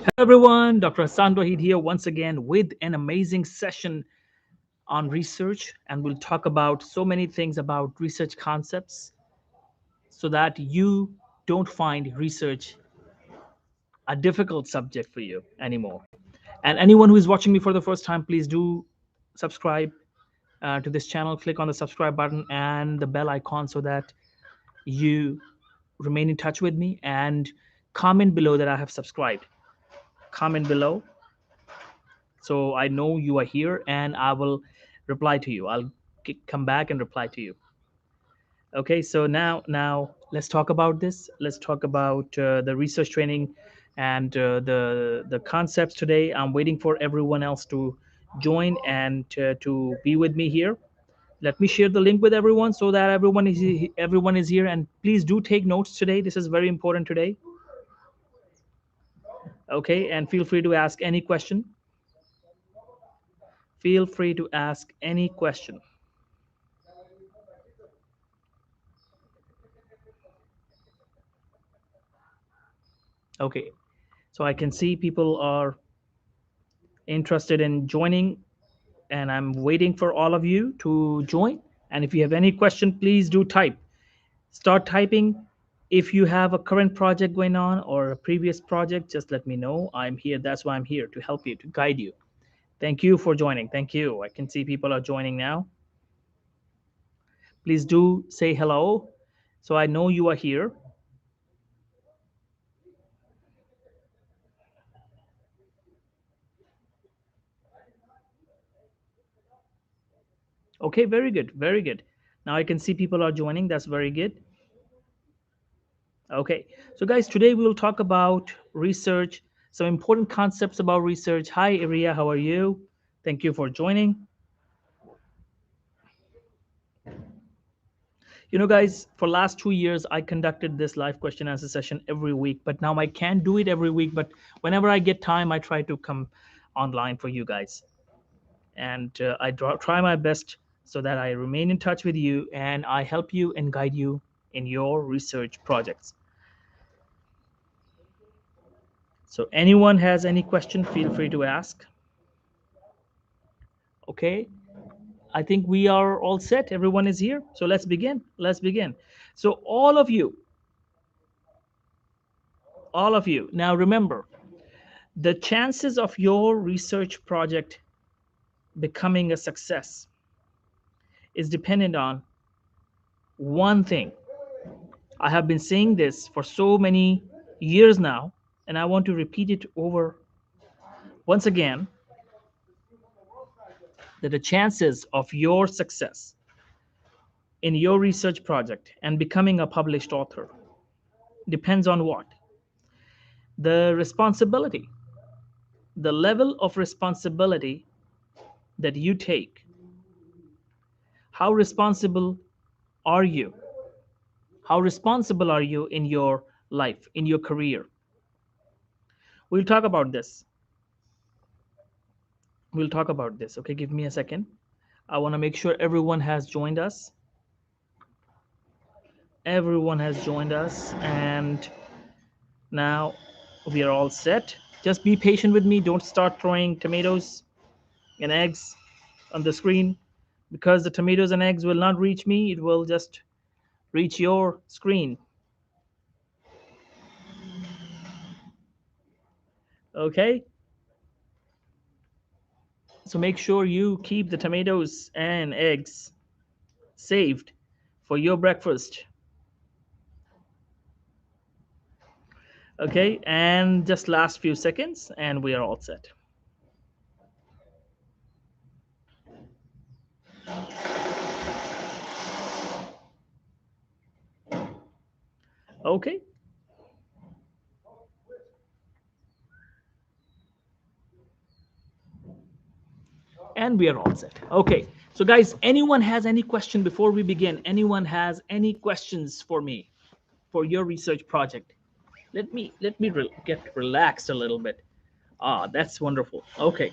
Hello everyone, Dr. Hassaan Tohid here once again with an amazing session on research, and we'll talk about so many things about research concepts so that you don't find research a difficult subject for you anymore. And anyone who is watching me for the first time, please do subscribe to this channel. Click on the subscribe button and the bell icon so that you remain in touch with me, and comment below that I have subscribed. Comment below so I know you are here and I will reply to you. I'll come back and reply to you. Okay, so now let's talk about this. Let's talk about the research training and the concepts today. I'm waiting for everyone else to join and to be with me here. Let me share the link with everyone so that everyone is here, and please do take notes today. This is very important today. Okay, and feel free to ask any question. Feel free to ask any question. Okay, so I can see people are interested in joining, and I'm waiting for all of you to join. And if you have any question, please do type. Start typing. If you have a current project going on or a previous project, just let me know. I'm here. That's why I'm here, to help you, to guide you. Thank you for joining. Thank you. I can see people are joining now. Please do say hello so I know you are here. Okay, very good. Very good. Now I can see people are joining. That's very good. Okay, so guys, today we will talk about research, some important concepts about research. Hi, Iria, how are you? Thank you for joining. You know, guys, for last 2 years, I conducted this live question answer session every week, but now I can't do it every week. But whenever I get time, I try to come online for you guys, and try my best so that I remain in touch with you and I help you and guide you in your research projects. So, anyone has any question, feel free to ask. Okay, I think we are all set. Everyone is here. So let's begin. Let's begin. So all of you, now remember, the chances of your research project becoming a success is dependent on one thing. I have been saying this for so many years now, and I want to repeat it over once again, that the chances of your success in your research project and becoming a published author depends on what? The responsibility, the level of responsibility that you take. How responsible are you? How responsible are you in your life, in your career? We'll talk about this. We'll talk about this. Okay, give me a second. I want to make sure everyone has joined us. Everyone has joined us, and now we are all set. Just be patient with me. Don't start throwing tomatoes and eggs on the screen, because the tomatoes and eggs will not reach me. It will just reach your screen. Okay, so make sure you keep the tomatoes and eggs saved for your breakfast. Okay, and just last few seconds and we are all set. Okay, and we are all set. Okay, so guys, anyone has any question before we begin? Anyone has any questions for me for your research project? Let me get relaxed a little bit. That's wonderful. Okay,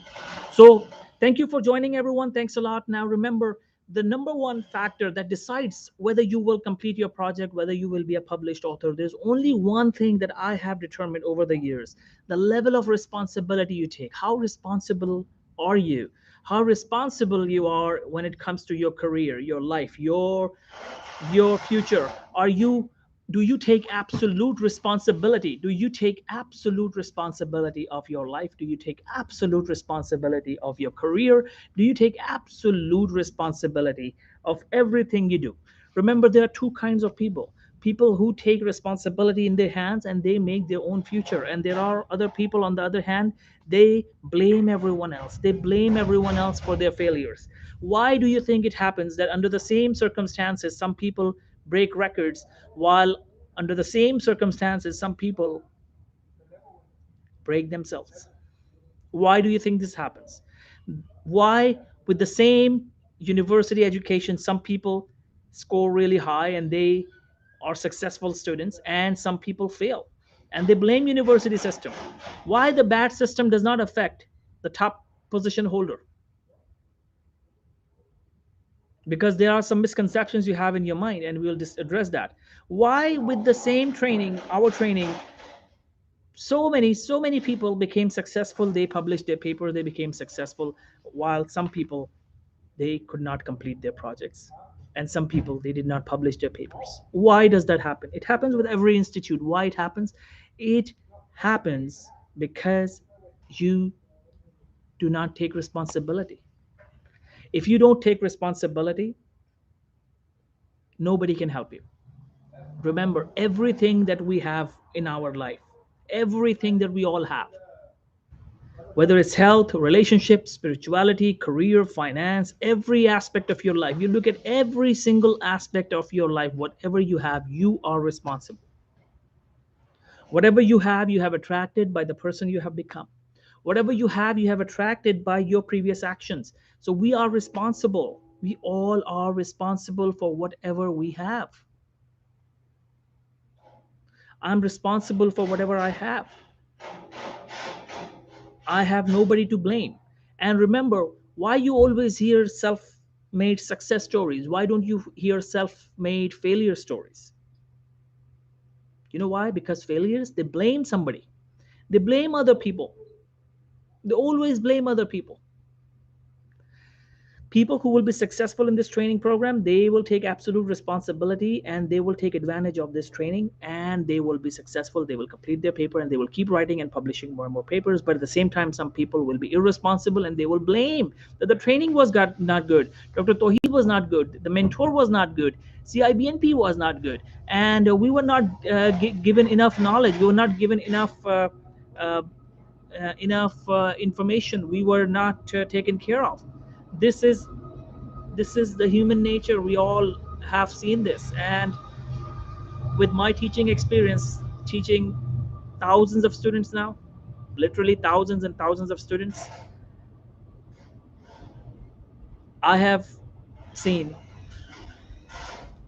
so thank you for joining, everyone. Thanks a lot. Now remember, the number one factor that decides whether you will complete your project, whether you will be a published author, there's only one thing that I have determined over the years: the level of responsibility you take. How responsible are you? How responsible you are when it comes to your career, your life, your future. Are you, do you take absolute responsibility? Do you take absolute responsibility of your life? Do you take absolute responsibility of your career? Do you take absolute responsibility of everything you do? Remember, there are two kinds of people: people who take responsibility in their hands and they make their own future, and there are other people, on the other hand, they blame everyone else. They blame everyone else for their failures. Why do you think it happens that under the same circumstances some people break records, while under the same circumstances some people break themselves? Why do you think this happens? Why, with the same university education, some people score really high and they are successful students, and some people fail, and they blame university system? Why the bad system does not affect the top position holder? Because there are some misconceptions you have in your mind, and we'll just address that. Why, with the same training, our training, so many people became successful, they published their paper, they became successful, while some people, they could not complete their projects, and some people, they did not publish their papers? Why does that happen? It happens with every institute. Why it happens? It happens because you do not take responsibility. If you don't take responsibility, nobody can help you. Remember, everything that we have in our life, everything that we all have, whether it's health, relationships, spirituality, career, finance, every aspect of your life, you look at every single aspect of your life, whatever you have, you are responsible. Whatever you have attracted by the person you have become. Whatever you have attracted by your previous actions. So we are responsible. We all are responsible for whatever we have. I'm responsible for whatever I have. I have nobody to blame. And remember, why you always hear self-made success stories? Why don't you hear self-made failure stories? You know why? Because failures, they blame somebody. They blame other people. They always blame other people. People who will be successful in this training program, they will take absolute responsibility, and they will take advantage of this training, and they will be successful. They will complete their paper, and they will keep writing and publishing more and more papers. But at the same time, some people will be irresponsible, and they will blame that the training was not good, Dr. Tohid was not good, the mentor was not good, CIBNP was not good, and we were not given enough knowledge, we were not given uh, enough information, we were not taken care of. this is this is the human nature. We all have seen this. And with my teaching experience, teaching thousands of students now, literally thousands and thousands of students, I have seen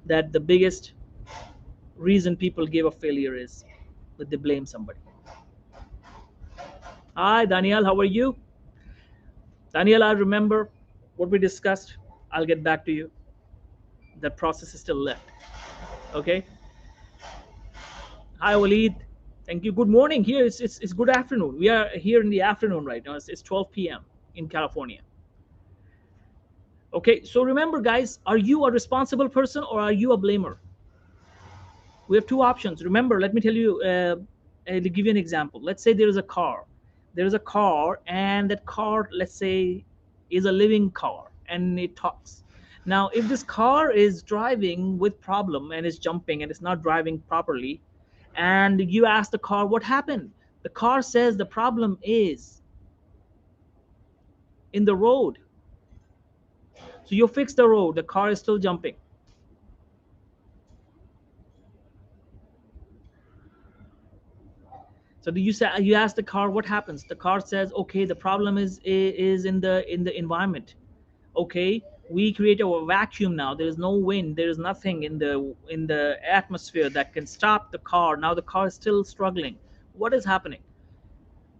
that the biggest reason people give up failure is that they blame somebody. Hi, Daniel, how are you? Daniel, I remember what we discussed. I'll get back to you. That process is still left. Okay. Hi, Walid. Thank you. Good morning. Here it's good afternoon. We are here in the afternoon right now. It's 12 p.m. in California. Okay, so remember, guys, are you a responsible person or are you a blamer? We have two options. Remember, let me tell you, to give you an example. Let's say there is a car. There is a car, and that car, let's say, is a living car, and it talks. Now, if this car is driving with problem and is jumping and it's not driving properly, and you ask the car what happened, the car says the problem is in the road. So you fix the road, the car is still jumping. So do you say, you ask the car what happens? The car says, okay, the problem is in the environment. Okay, we create a vacuum now. There is no wind. There is nothing in the atmosphere that can stop the car. Now the car is still struggling. What is happening?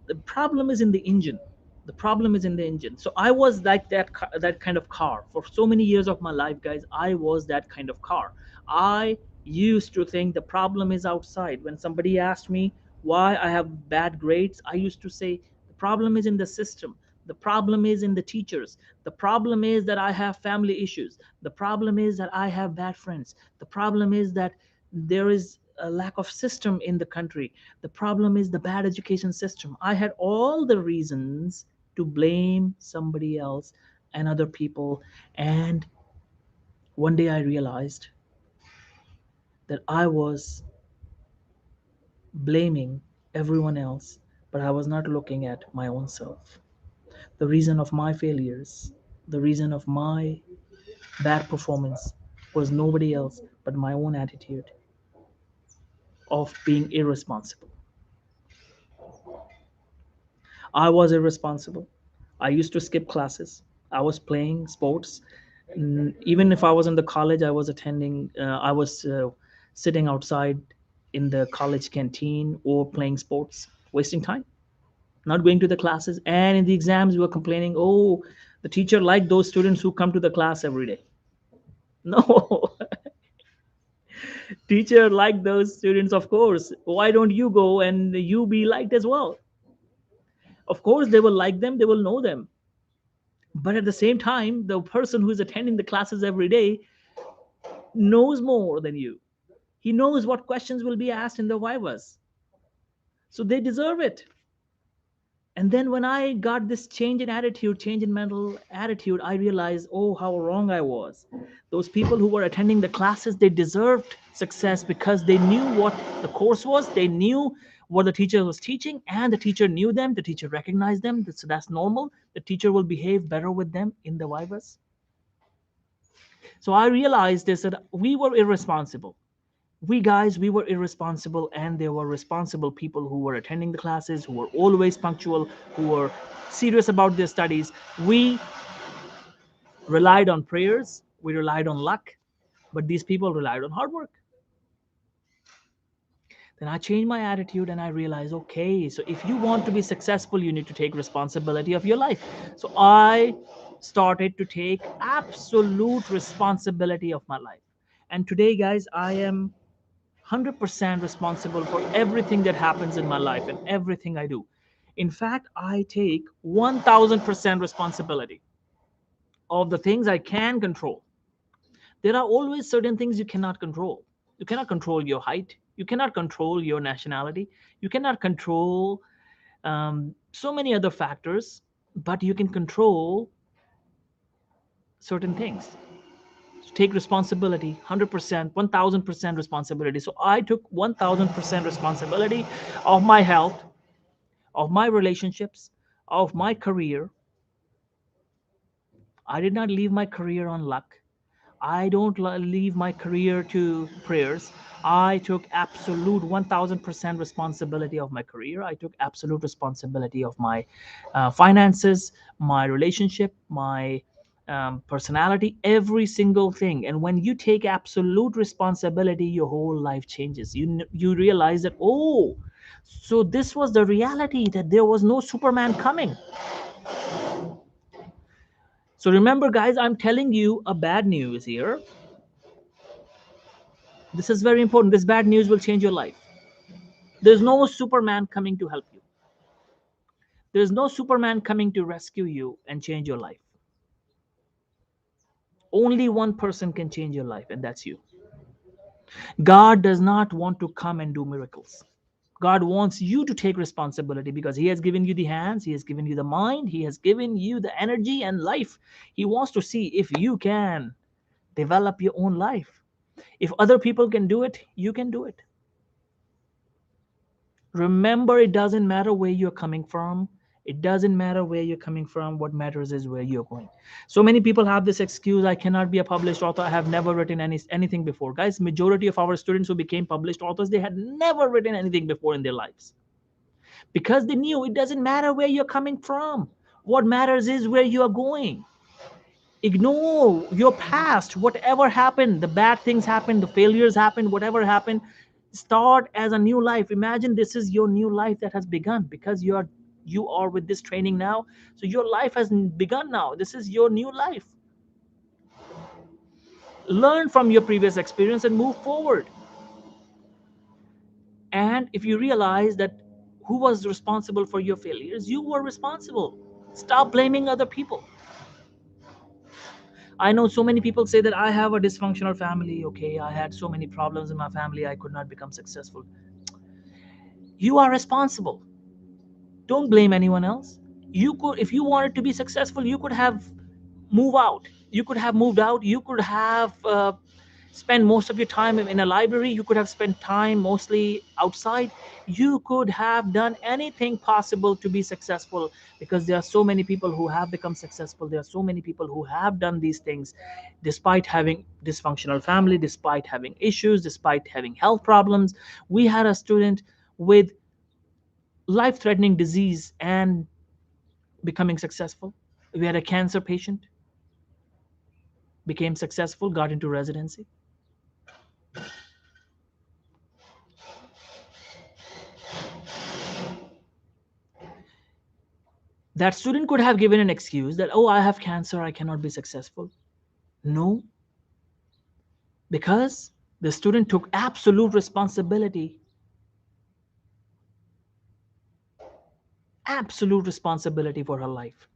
The problem is in the engine. The problem is in the engine. So I was like that kind of car for so many years of my life, guys. I was that kind of car. I used to think the problem is outside. When somebody asked me why I have bad grades, I used to say the problem is in the system. The problem is in the teachers. The problem is that I have family issues. The problem is that I have bad friends. The problem is that there is a lack of system in the country. The problem is the bad education system. I had all the reasons to blame somebody else and other people. And one day I realized that I was blaming everyone else, but I was not looking at my own self. The reason of my failures, the reason of my bad performance was nobody else but my own attitude of being irresponsible. I was irresponsible. I used to skip classes. I was playing sports. Even if I was in the college, I was attending, I was sitting outside in the college canteen or playing sports, wasting time, not going to the classes. And in the exams, we were complaining, oh, the teacher liked those students who come to the class every day. No, teacher liked those students, of course. Why don't you go and you be liked as well? Of course, they will like them, they will know them. But at the same time, the person who is attending the classes every day knows more than you. He knows what questions will be asked in the vivas. So they deserve it. And then when I got this change in attitude, change in mental attitude, I realized, oh, how wrong I was. Those people who were attending the classes, they deserved success because they knew what the course was. They knew what the teacher was teaching, and the teacher knew them. The teacher recognized them. So that's normal. The teacher will behave better with them in the vivas. So I realized this, that we were irresponsible. We were irresponsible, and there were responsible people who were attending the classes, who were always punctual, who were serious about their studies. We relied on prayers, we relied on luck, but these people relied on hard work. Then I changed my attitude and I realized, okay, so if you want to be successful, you need to take responsibility of your life. So I started to take absolute responsibility of my life. And today, guys, I am 100% responsible for everything that happens in my life and everything I do. In fact, I take 1000% responsibility of the things I can control. There are always certain things you cannot control. You cannot control your height. You cannot control your nationality. You cannot control so many other factors, but you can control certain things. So take responsibility, 100%, 1000% responsibility. So I took 1000% responsibility of my health, of my relationships, of my career. I did not leave my career on luck. I don't leave my career to prayers. I took absolute 1000% responsibility of my career. I took absolute responsibility of my finances, my relationship, my personality, every single thing. And when you take absolute responsibility, your whole life changes. You realize that, oh, so this was the reality, that there was no Superman coming. So remember, guys, I'm telling you a bad news here. This is very important. This bad news will change your life. There's no Superman coming to help you. There's no Superman coming to rescue you and change your life. Only one person can change your life, and that's you. God does not want to come and do miracles. God wants you to take responsibility because He has given you the hands, He has given you the mind, He has given you the energy and life. He wants to see if you can develop your own life. If other people can do it, you can do it. Remember, it doesn't matter where you're coming from. It doesn't matter where you're coming from. What matters is where you're going. So many people have this excuse, I cannot be a published author. I have never written anything before. Guys, majority of our students who became published authors, they had never written anything before in their lives. Because they knew it doesn't matter where you're coming from. What matters is where you are going. Ignore your past. Whatever happened, the bad things happened, the failures happened, whatever happened, start as a new life. Imagine this is your new life that has begun because you are You are with this training now. So your life has begun now. This is your new life. Learn from your previous experience and move forward. And if you realize that who was responsible for your failures, you were responsible. Stop blaming other people. I know so many people say that I have a dysfunctional family. Okay, I had so many problems in my family, I could not become successful. You are responsible. Don't blame anyone else. You could, if you wanted to be successful, you could have moved out. You could have moved out. You could have spend most of your time in a library. You could have spent time mostly outside. You could have done anything possible to be successful, because there are so many people who have become successful. There are so many people who have done these things despite having dysfunctional family, despite having issues, despite having health problems. We had a student with life threatening disease and becoming successful. We had a cancer patient, became successful, got into residency. That student could have given an excuse that, oh, I have cancer, I cannot be successful. No, because the student took absolute responsibility for her life.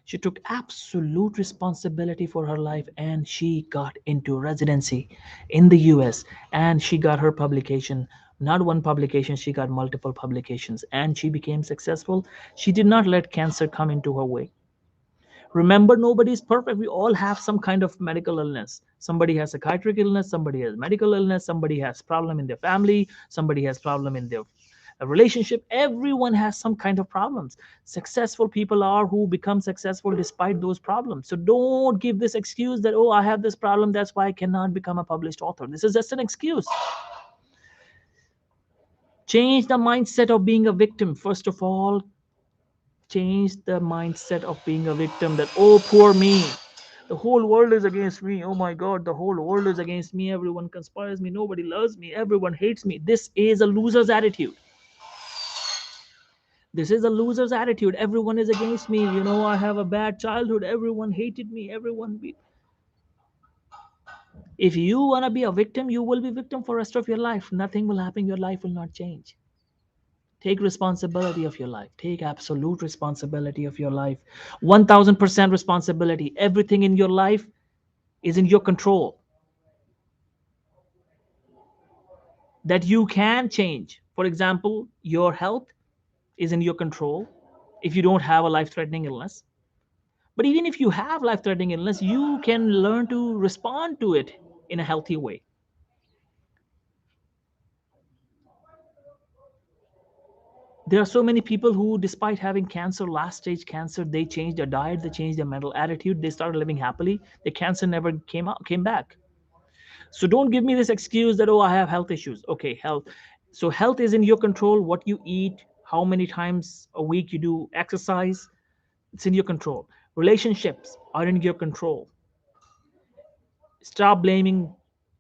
She took absolute responsibility for her life, and she got into residency in the US, and she got her publication. Not one publication, she got multiple publications, and she became successful. She did not let cancer come into her way. Remember, nobody is perfect. We all have some kind of medical illness. Somebody has psychiatric illness, somebody has medical illness, somebody has problem in their family, somebody has problem in their relationship. Everyone has some kind of problems. Successful people are who become successful despite those problems. So don't give this excuse that, oh, I have this problem, that's why I cannot become a published author. This is just an excuse. Change the mindset of being a victim. First of all, change the mindset of being a victim, that, oh, poor me, the whole world is against me, oh my god, the whole world is against me, everyone conspires me, nobody loves me, everyone hates me. This is a loser's attitude. This is a loser's attitude. Everyone is against me, I have a bad childhood, everyone hated me, everyone be. If you want to be a victim, you will be victim for rest of your life. Nothing will happen, your life will not change. Take responsibility of your life. Take absolute responsibility of your life. 1000% responsibility. Everything in your life is in your control. That you can change. For example, your health is in your control if you don't have a life threatening illness. But even if you have life threatening illness, you can learn to respond to it in a healthy way. There are so many people who, despite having cancer, last stage cancer, they changed their diet, they changed their mental attitude, they started living happily. The cancer never came back. So don't give me this excuse that, oh, I have health issues. Okay, health. So health is in your control. What you eat, how many times a week you do exercise, it's in your control. Relationships are in your control. Stop blaming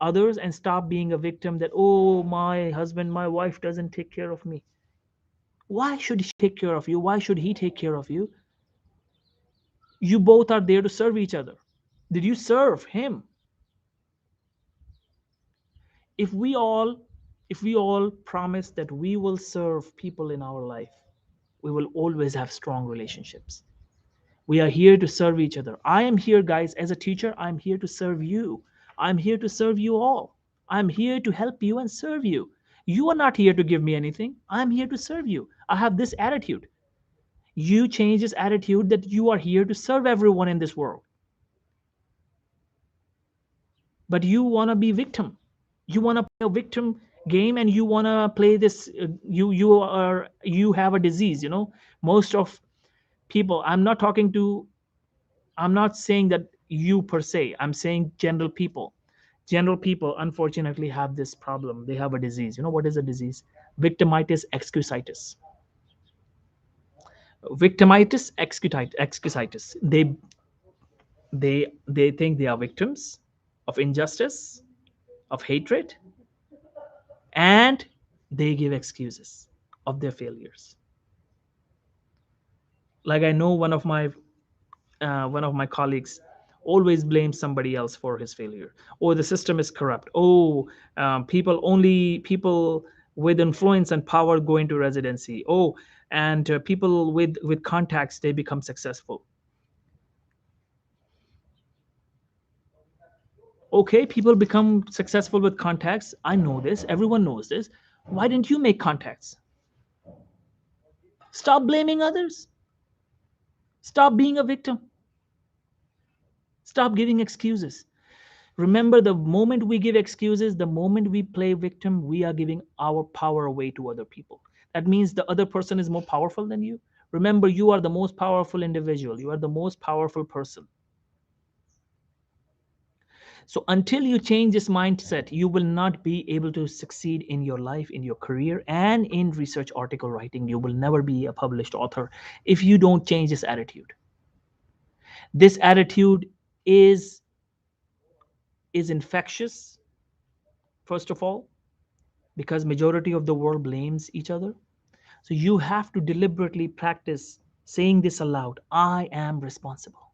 others and stop being a victim that, oh, my husband, my wife doesn't take care of me. Why should she take care of you? Why should he take care of you? You both are there to serve each other. Did you serve him? if we all if we all promise that we will serve people in our life, we will always have strong relationships. We are here to serve each other. I am here, guys, as a teacher. I'm here to serve you. I'm here to serve you all. I'm here to help you and serve you. You are not here to give me anything. I'm here to serve you. I have this attitude. You change this attitude that you are here to serve everyone in this world. But you want to be victim. You want to play a victim game, and you want to play this. You have a disease. Most of people. I'm not saying that you per se. I'm saying general people. General people, unfortunately, have this problem. They have a disease. What is a disease? Victimitis, excusitis. Victimitis, excusitis. They think they are victims of injustice, of hatred, and they give excuses of their failures. Like I know one of my colleagues always blames somebody else for his failure. Oh, the system is corrupt. Oh, people with influence and power go into residency. Oh, and people with contacts, they become successful. Okay, people become successful with contacts. I know this. Everyone knows this. Why didn't you make contacts? Stop blaming others. Stop being a victim. Stop giving excuses. Remember, the moment we give excuses, the moment we play victim, we are giving our power away to other people. That means the other person is more powerful than you. Remember, you are the most powerful individual. You are the most powerful person. So until you change this mindset, you will not be able to succeed in your life, in your career, and in research article writing. You will never be a published author if you don't change this attitude. This attitude is infectious, first of all, because majority of the world blames each other. So you have to deliberately practice saying this aloud. I am responsible.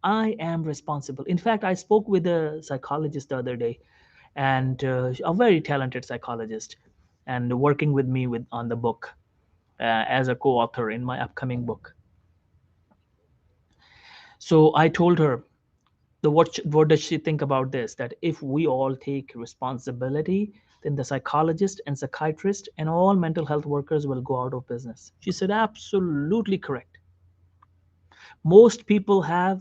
I am responsible. In fact, I spoke with a psychologist the other day, and a very talented psychologist, and working with me on the book as a co-author in my upcoming book. So I told her, what does she think about this? That if we all take responsibility, then the psychologist and psychiatrist and all mental health workers will go out of business. She said, absolutely correct. Most people have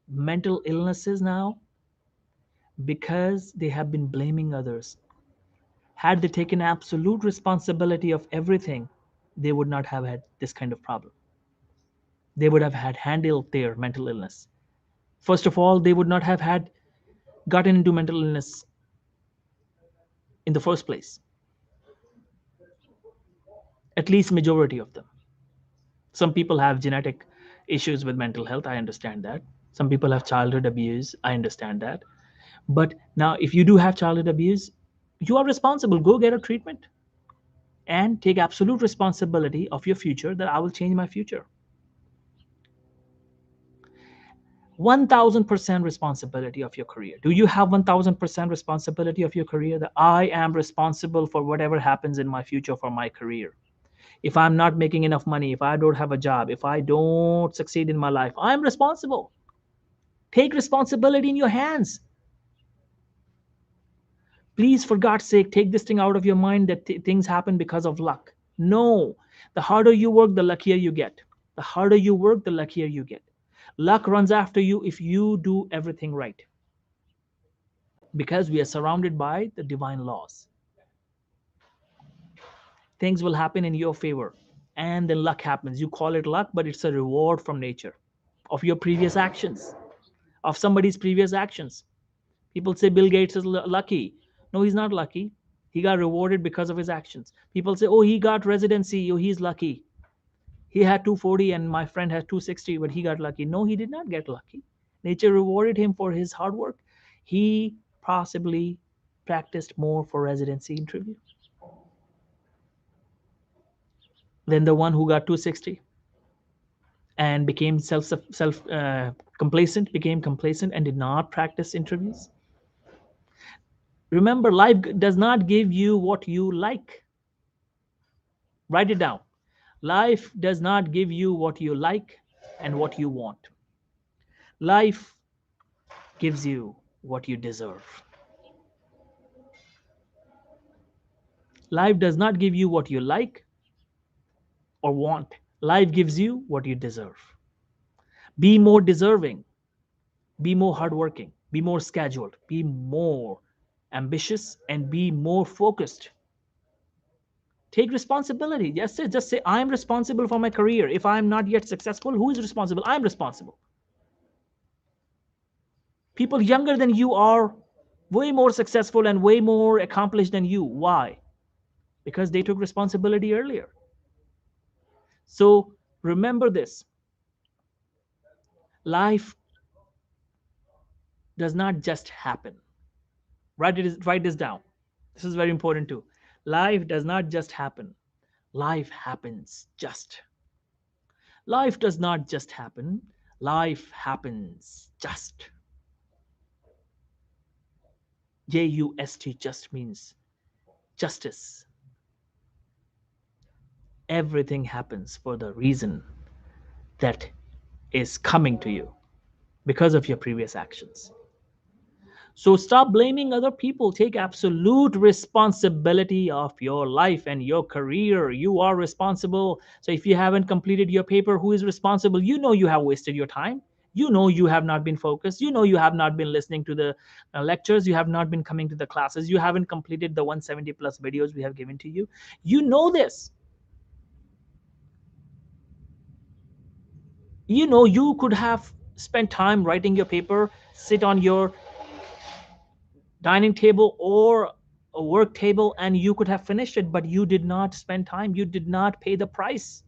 mental illnesses now because they have been blaming others. Had they taken absolute responsibility of everything, they would not have had this kind of problem. They would have had handled their mental illness. First of all, they would not have had gotten into mental illness in the first place. At least majority of them. Some people have genetic issues with mental health. I understand that. Some people have childhood abuse. I understand that. But now, if you do have childhood abuse, you are responsible. Go get a treatment and take absolute responsibility of your future, that I will change my future. 1000% responsibility of your career. Do you have 1000% responsibility of your career? That I am responsible for whatever happens in my future for my career. If I'm not making enough money, if I don't have a job, if I don't succeed in my life, I'm responsible. Take responsibility in your hands. Please, for God's sake, take this thing out of your mind that things happen because of luck. No. The harder you work, the luckier you get. The harder you work, the luckier you get. Luck runs after you if you do everything right, because we are surrounded by the divine laws. Things will happen in your favor, and then luck happens. You call it luck, but it's a reward from nature of your previous actions, of somebody's previous actions. People say Bill Gates is lucky. No, he's not lucky. He got rewarded because of his actions. People say, oh, he got residency. Oh, he's lucky. He had 240 and my friend has 260, but he got lucky. No, he did not get lucky. Nature rewarded him for his hard work. He possibly practiced more for residency interview than the one who got 260 and became self complacent, became complacent and did not practice interviews. Remember, life does not give you what you like. Write it down. Life does not give you what you like and what you want. Life gives you what you deserve. Life does not give you what you like or want. Life gives you what you deserve. Be more deserving. Be more hardworking. Be more scheduled. Be more ambitious and be more focused. Take responsibility. Just say, I'm responsible for my career. If I'm not yet successful, who is responsible? I'm responsible. People younger than you are way more successful and way more accomplished than you. Why? Because they took responsibility earlier. So remember this. Life does not just happen. Write this down. This is very important too. Life does not just happen. Life happens just. Life does not just happen, life happens just. Just means justice. Everything happens for the reason that is coming to you because of your previous actions. So stop blaming other people. Take absolute responsibility of your life and your career. You are responsible. So if you haven't completed your paper, who is responsible? You know you have wasted your time. You know you have not been focused. You know you have not been listening to the lectures. You have not been coming to the classes. You haven't completed the 170 plus videos we have given to you. You know this. You know you could have spent time writing your paper, sit on your dining table or a work table, and you could have finished it, but you did not spend time. You did not pay the price.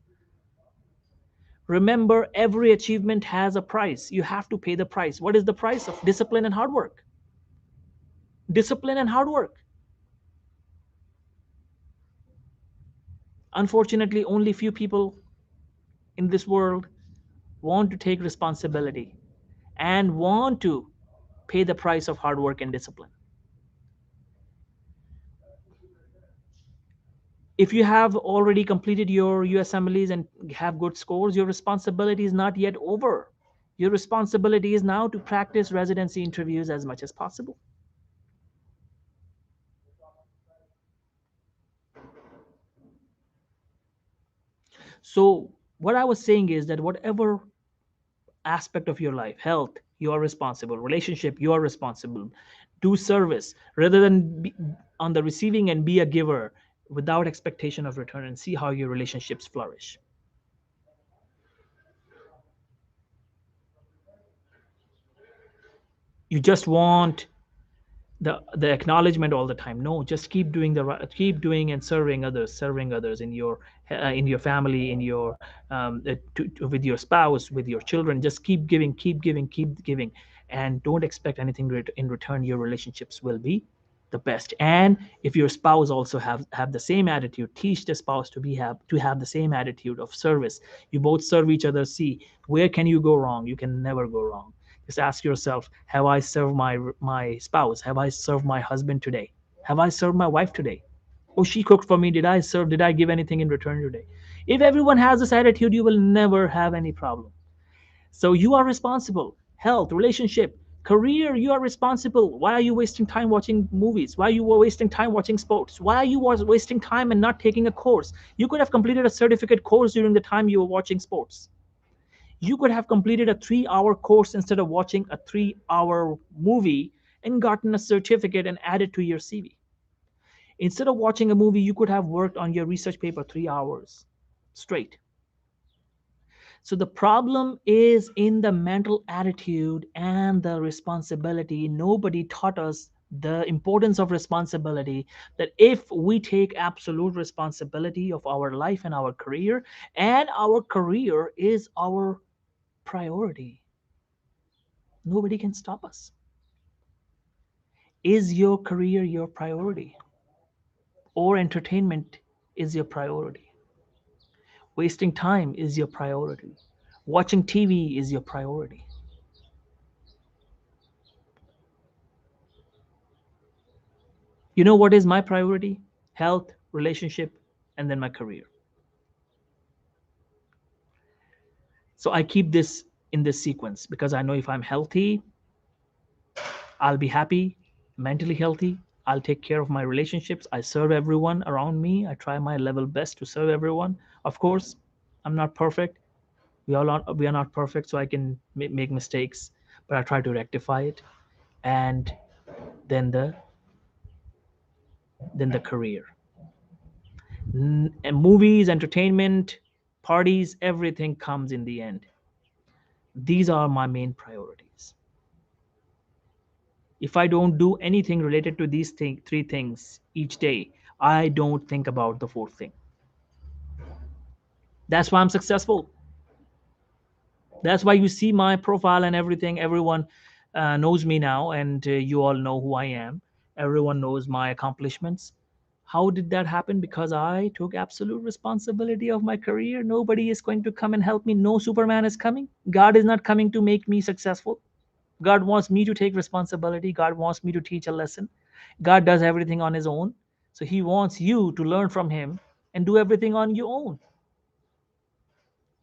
Remember, every achievement has a price. You have to pay the price. What is the price of discipline and hard work? Discipline and hard work. Unfortunately, only few people in this world want to take responsibility and want to pay the price of hard work and discipline. If you have already completed your USMLEs and have good scores, your responsibility is not yet over. Your responsibility is now to practice residency interviews as much as possible. So, what I was saying is that whatever aspect of your life, health, you are responsible, relationship, you are responsible, do service rather than be on the receiving and be a giver without expectation of return, and see how your relationships flourish. You just want the acknowledgement all the time. No, just keep doing keep doing and serving others in your family, in your with your spouse, with your children. Just keep giving, keep giving, keep giving, and don't expect anything in return. Your relationships will be the best. And if your spouse also have the same attitude, teach the spouse to have the same attitude of service. You both serve each other. See, where can you go wrong? You can never go wrong. Just ask yourself, have I served my spouse? Have I served my husband today? Have I served my wife today? Oh, she cooked for me. Did I give anything in return today? If everyone has this attitude, you will never have any problem. So you are responsible. Health, relationship, career, you are responsible. Why are you wasting time watching movies? Why are you wasting time watching sports? Why are you wasting time and not taking a course? You could have completed a certificate course during the time you were watching sports. You could have completed a 3-hour course instead of watching a 3-hour movie and gotten a certificate and added to your CV. Instead of watching a movie, you could have worked on your research paper 3 hours straight. So the problem is in the mental attitude and the responsibility. Nobody taught us the importance of responsibility, that if we take absolute responsibility of our life and our career, and our career is our priority, nobody can stop us. Is your career your priority? Or entertainment is your priority? Wasting time is your priority? Watching TV is your priority? You know what is my priority? Health, relationship, and then my career. So I keep this in this sequence because I know if I'm healthy, I'll be happy, mentally healthy. I'll take care of my relationships. I serve everyone around me. I try my level best to serve everyone. Of course, I'm not perfect. We are not perfect, so I can make mistakes, but I try to rectify it. And then the career, and movies, entertainment, parties, everything comes in the end. These are my main priorities. If I don't do anything related to these three things each day, I don't think about the fourth thing. That's why I'm successful. That's why you see my profile and everything. Everyone knows me now, and you all know who I am. Everyone knows my accomplishments. How did that happen? Because I took absolute responsibility of my career. Nobody is going to come and help me. No Superman is coming. God is not coming to make me successful. God wants me to take responsibility. God wants me to teach a lesson. God does everything on his own. So he wants you to learn from him and do everything on your own.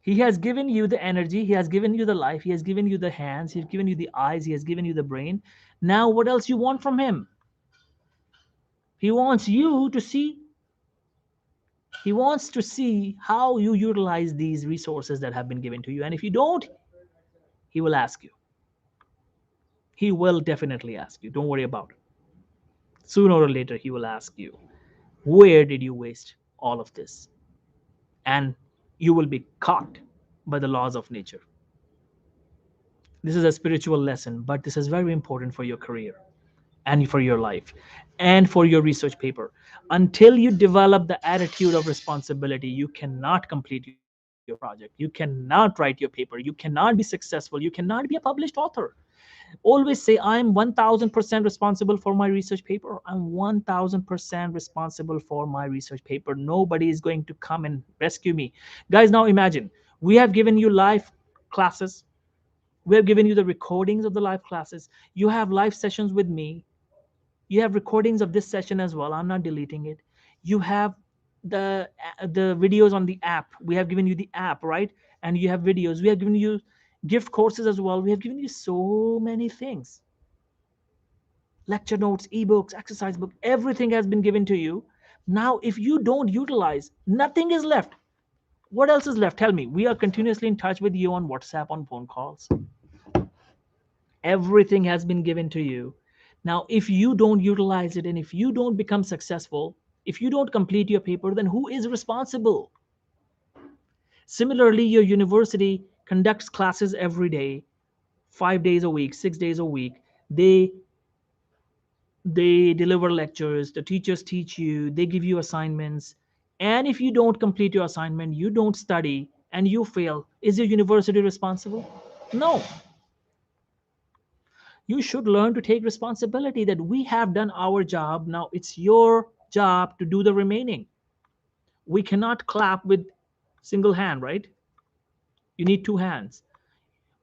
He has given you the energy, he has given you the life, he has given you the hands, he has given you the eyes, he has given you the brain. Now what else you want from him? He wants you to see, he wants to see how you utilize these resources that have been given to you. And if you don't, he will ask you. He will definitely ask you. Don't worry about it. Sooner or later, he will ask you, where did you waste all of this? And you will be caught by the laws of nature. This is a spiritual lesson, but this is very important for your career and for your life and for your research paper. Until you develop the attitude of responsibility, you cannot complete your project. You cannot write your paper. You cannot be successful. You cannot be a published author. Always say, I'm 1000% responsible for my research paper. I'm 1000% responsible for my research paper. Nobody is going to come and rescue me. Guys, now imagine we have given you live classes. We have given you the recordings of the live classes. You have live sessions with me. You have recordings of this session as well. I'm not deleting it. You have the the videos on the app. We have given you the app, right? And you have videos. We have given you gift courses as well. We have given you so many things. Lecture notes, ebooks, exercise book, everything has been given to you. Now if you don't utilize, nothing is left. What else is left? Tell me. We are continuously in touch with you on WhatsApp, on phone calls. Everything has been given to you. Now if you don't utilize it, and if you don't become successful, if you don't complete your paper, then who is responsible? Similarly, your university conducts classes every day, 5 days a week, 6 days a week. They deliver lectures, the teachers teach you, they give you assignments. And if you don't complete your assignment, you don't study, and you fail, is your university responsible? No. You should learn to take responsibility that we have done our job. Now it's your job to do the remaining. We cannot clap with single hand, right? You need two hands.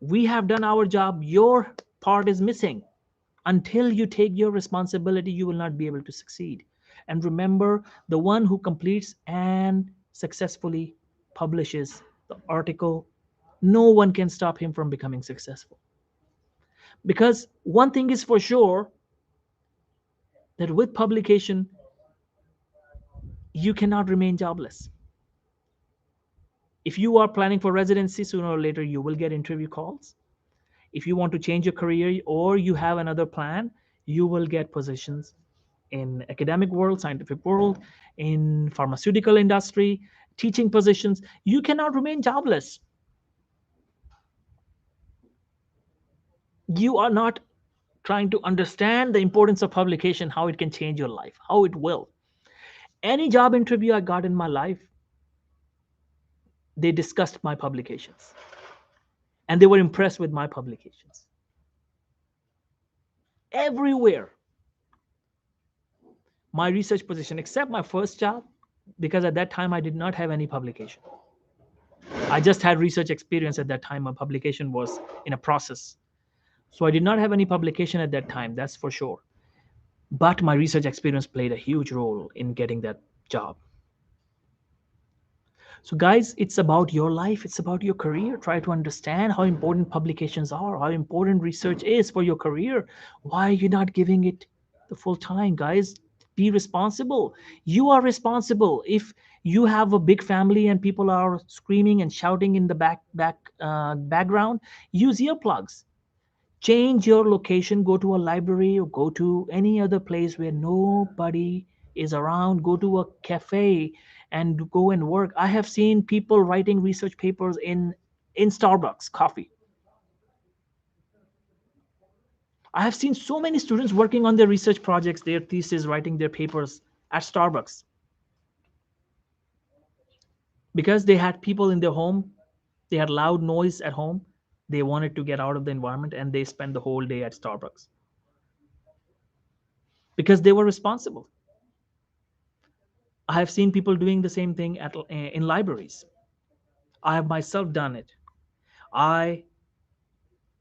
We have done our job. Your part is missing. Until you take your responsibility, you will not be able to succeed. And remember, the one who completes and successfully publishes the article, no one can stop him from becoming successful. Because one thing is for sure, that with publication, you cannot remain jobless. If you are planning for residency, sooner or later you will get interview calls. If you want to change your career or you have another plan, you will get positions in academic world, scientific world, in pharmaceutical industry, teaching positions. You cannot remain jobless. You are not trying to understand the importance of publication, how it can change your life, how it will. Any job interview I got in my life, they discussed my publications and they were impressed with my publications. Everywhere, my research position, except my first job, because at that time I did not have any publication. I just had research experience at that time. My publication was in a process. So I did not have any publication at that time, that's for sure. But my research experience played a huge role in getting that job. So, guys, it's about your life, it's about your career. Try to understand how important publications are, how important research is for your career. Why are you not giving it the full time, guys? Be responsible. You are responsible. If you have a big family and people are screaming and shouting in the background, use earplugs. Change your location, go to a library or go to any other place where nobody is around. Go to a cafe and go and work. I have seen people writing research papers in Starbucks coffee. I have seen so many students working on their research projects, their thesis, writing their papers at Starbucks because they had people in their home, they had loud noise at home, they wanted to get out of the environment, and they spent the whole day at Starbucks because they were responsible. I have seen people doing the same thing in libraries. I have myself done it. I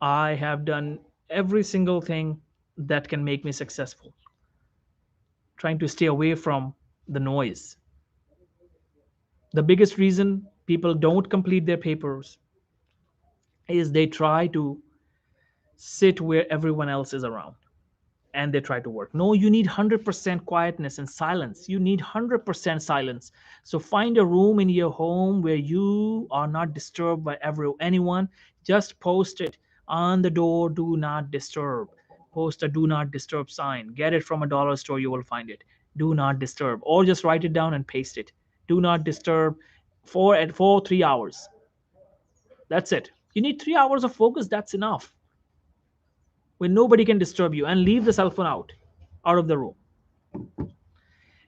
I have done every single thing that can make me successful, trying to stay away from the noise. The biggest reason people don't complete their papers is they try to sit where everyone else is around and they try to work. No, you need 100% quietness and silence. You need 100% silence. So find a room in your home where you are not disturbed by anyone. Just post it on the door, do not disturb. Post a do not disturb sign. Get it from a dollar store, you will find it. Do not disturb. Or just write it down and paste it. Do not disturb for 3 hours. That's it. You need 3 hours of focus. That's enough. When nobody can disturb you, and leave the cell phone out of the room.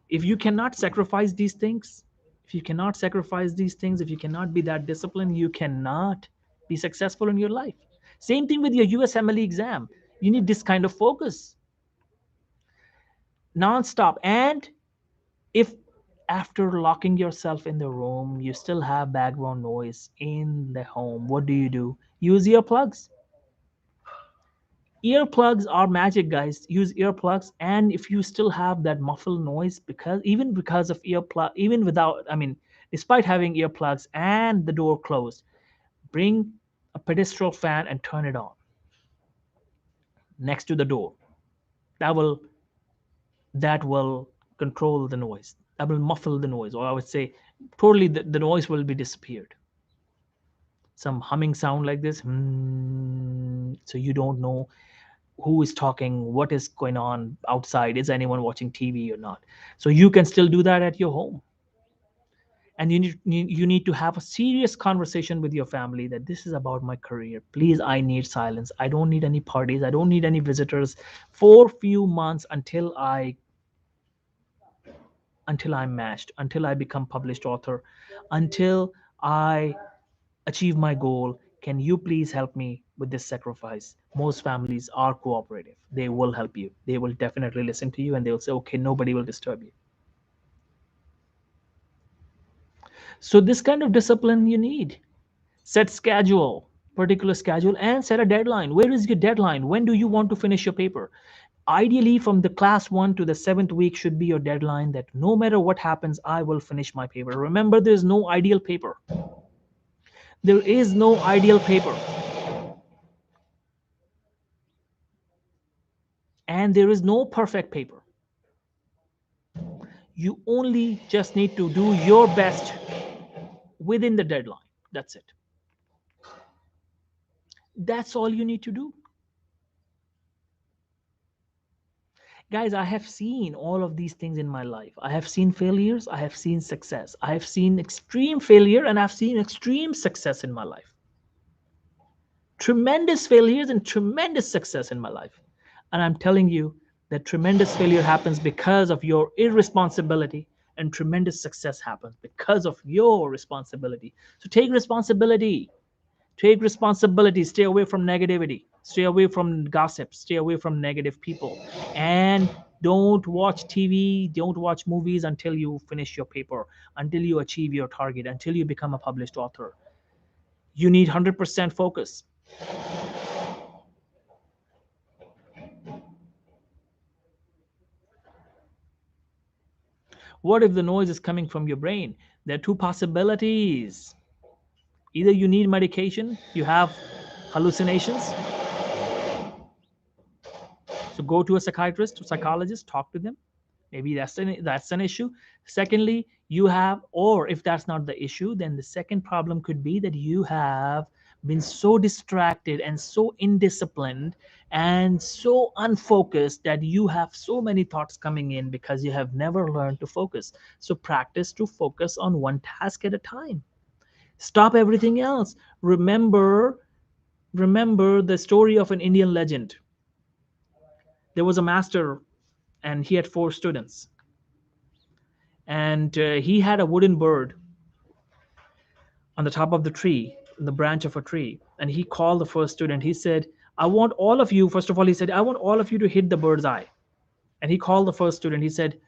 If you cannot sacrifice these things, if you cannot be that disciplined, you cannot be successful in your life. Same thing with your USMLE exam. You need this kind of focus, non-stop. And if after locking yourself in the room you still have background noise in the home, what do? Use earplugs. Earplugs are magic, guys. Use earplugs. And if you still have that muffled noise, because of earplug, even without, despite having earplugs and the door closed, bring a pedestal fan and turn it on next to the door. That will that will control the noise. That will muffle the noise, or I would say totally the noise will be disappeared. Some humming sound like this, so you don't know who is talking, what is going on outside, is anyone watching TV or not. So you can still do that at your home. And you need to have a serious conversation with your family that this is about my career. Please, I need silence. I don't need any parties. I don't need any visitors for few months until I'm matched, until I become published author, until I achieve my goal. Can you please help me with this sacrifice? Most families are cooperative. They will help you. They will definitely listen to you and they will say, okay, nobody will disturb you. So, this kind of discipline you need. Set schedule, particular schedule, and set a deadline. Where is your deadline? When do you want to finish your paper? Ideally, from the class 1 to the 7th week should be your deadline, that no matter what happens, I will finish my paper. Remember, there's no ideal paper. There is no ideal paper. And there is no perfect paper. You only just need to do your best within the deadline. That's it. That's all you need to do. Guys, I have seen all of these things in my life. I have seen failures, I have seen success. I have seen extreme failure and I've seen extreme success in my life. Tremendous failures and tremendous success in my life. And I'm telling you that tremendous failure happens because of your irresponsibility, and tremendous success happens because of your responsibility. So take responsibility. Take responsibility. Stay away from negativity. Stay away from gossip. Stay away from negative people. And don't watch TV. Don't watch movies until you finish your paper, until you achieve your target, until you become a published author. You need 100% focus. What if the noise is coming from your brain? There are two possibilities. Either you need medication, you have hallucinations. So go to a psychiatrist or psychologist, talk to them. Maybe that's an issue. Secondly, you have, or if that's not the issue, then the second problem could be that you have been so distracted and so indisciplined and so unfocused that you have so many thoughts coming in because you have never learned to focus. So practice to focus on one task at a time. Stop everything else. Remember the story of an Indian legend. There was a master and he had 4 students, and he had a wooden bird on the top of the tree, in the branch of a tree. And he called the first student. He said, I want all of you, first of all, he said, I want all of you to hit the bird's eye. And he called the first student. He said,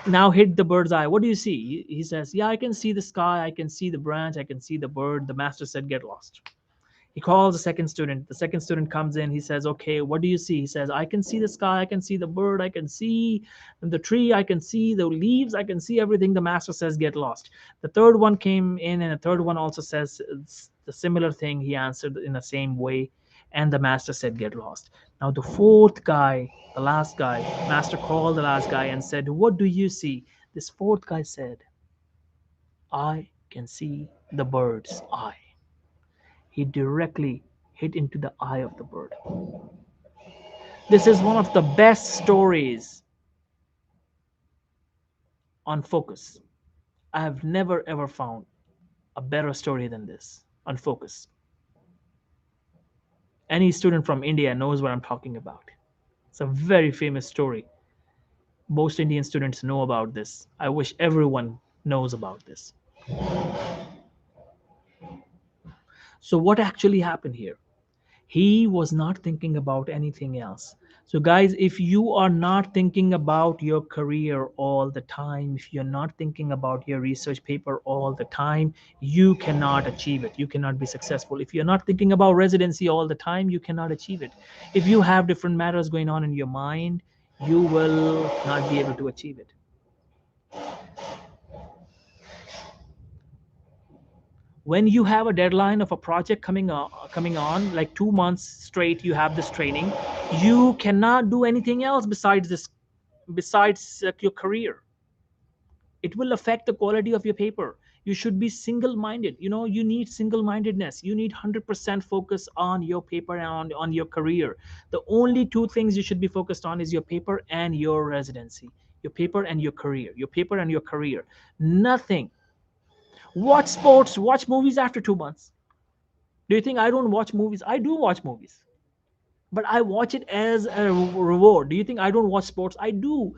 Now hit the bird's eye. What do you see? He says, yeah, I can see the sky, I can see the branch, I can see the bird. The master said, get lost. He calls the second student. The second student comes in. He says, okay, what do you see? He says, I can see the sky, I can see the bird, I can see the tree, I can see the leaves, I can see everything. The master says, get lost. The third one came in, and the third one also says the similar thing. He answered in the same way, and the master said, get lost. Now the fourth guy, the last guy, master called the last guy and said, what do you see? This fourth guy said, I can see the bird's eye. He directly hit into the eye of the bird. This is one of the best stories on focus. I have never ever found a better story than this on focus. Any student from India knows what I'm talking about. It's a very famous story. Most Indian students know about this. I wish everyone knows about this. So, what actually happened here? He was not thinking about anything else. So, guys, if you are not thinking about your career all the time, if you're not thinking about your research paper all the time, you cannot achieve it. You cannot be successful. If you're not thinking about residency all the time, you cannot achieve it. If you have different matters going on in your mind, you will not be able to achieve it. When you have a deadline of a project coming on like 2 months straight, you have this training, you cannot do anything else besides this, besides your career. It will affect the quality of your paper. You should be single minded. You know, you need single mindedness. You need 100% focus on your paper and on your career. The only two things you should be focused on is your paper and your residency. Your paper and your career. Your paper and your career. Nothing. Watch sports, watch movies after 2 months. Do you think I don't watch movies? I do watch movies, but I watch it as a reward. Do you think I don't watch sports? I do,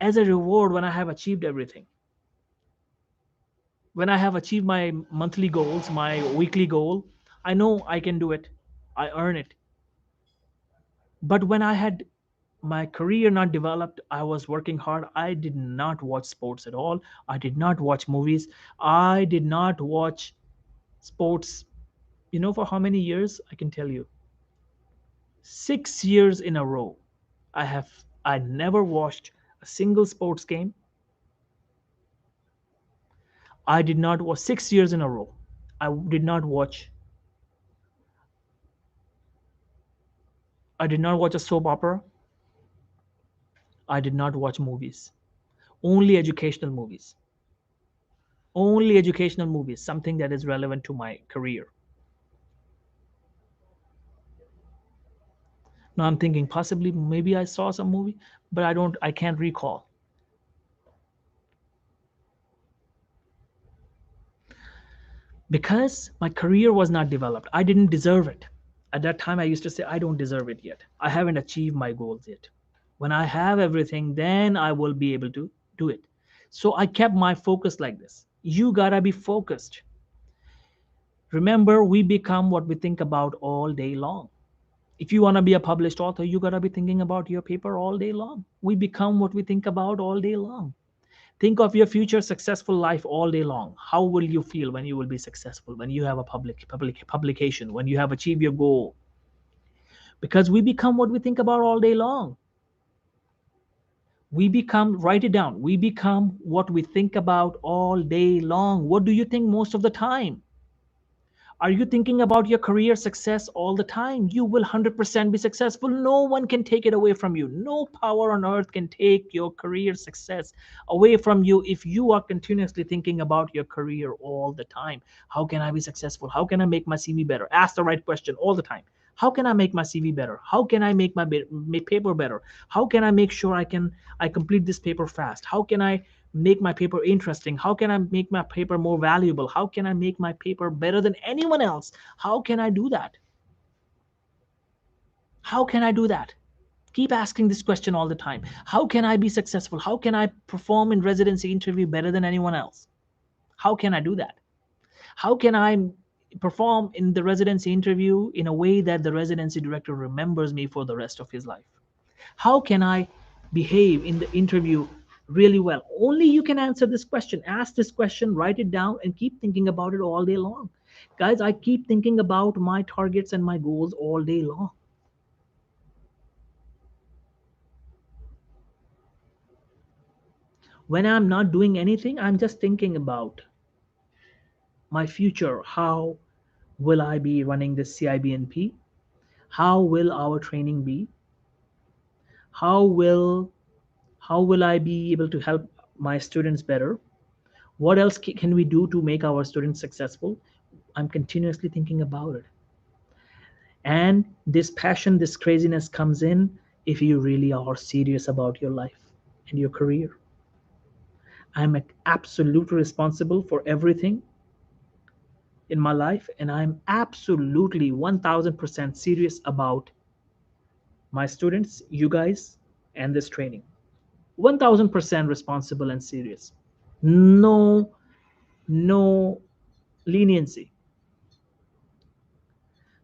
as a reward when I have achieved everything. When I have achieved my monthly goals, my weekly goal, I know I can do it. I earn it. But when I had my career not developed, I was working hard. I did not watch sports at all. I did not watch movies. I did not watch sports. You know for how many years? I can tell you. 6 years in a row. I never watched a single sports game. I did not watch 6 years in a row. I did not watch a soap opera. I did not watch movies. Only educational movies. Only educational movies, something that is relevant to my career. Now I'm thinking possibly maybe I saw some movie, but I can't recall. Because my career was not developed. I didn't deserve it. At that time, I used to say, I don't deserve it yet. I haven't achieved my goals yet. When I have everything, then I will be able to do it. So I kept my focus like this. You gotta be focused. Remember, we become what we think about all day long. If you want to be a published author, you gotta be thinking about your paper all day long. We become what we think about all day long. Think of your future successful life all day long. How will you feel when you will be successful, when you have a publication, when you have achieved your goal? Because we become what we think about all day long. We become, write it down, we become what we think about all day long. What do you think most of the time? Are you thinking about your career success all the time? You will 100% be successful. No one can take it away from you. No power on earth can take your career success away from you if you are continuously thinking about your career all the time. How can I be successful? How can I make my CV better? Ask the right question all the time. How can I make my CV better? How can I make my paper better? How can I make sure I complete this paper fast? How can I make my paper interesting? How can I make my paper more valuable? How can I make my paper better than anyone else? How can I do that? How can I do that? Keep asking this question all the time. How can I be successful? How can I perform in residency interview better than anyone else? How can I do that? How can I perform in the residency interview in a way that the residency director remembers me for the rest of his life? How can I behave in the interview really well. Only you can answer this question. Ask this question, write it down, and keep thinking about it all day long. Guys, I keep thinking about my targets and my goals all day long. When I'm not doing anything, I'm just thinking about my future. How will I be running this CIBNP? How will our training be? How will I be able to help my students better? What else can we do to make our students successful? I'm continuously thinking about it. And this passion, this craziness comes in if you really are serious about your life and your career. I'm absolutely responsible for everything in my life, and I'm absolutely 1000% serious about my students, you guys, and this training. 1000% responsible and serious. No, no leniency.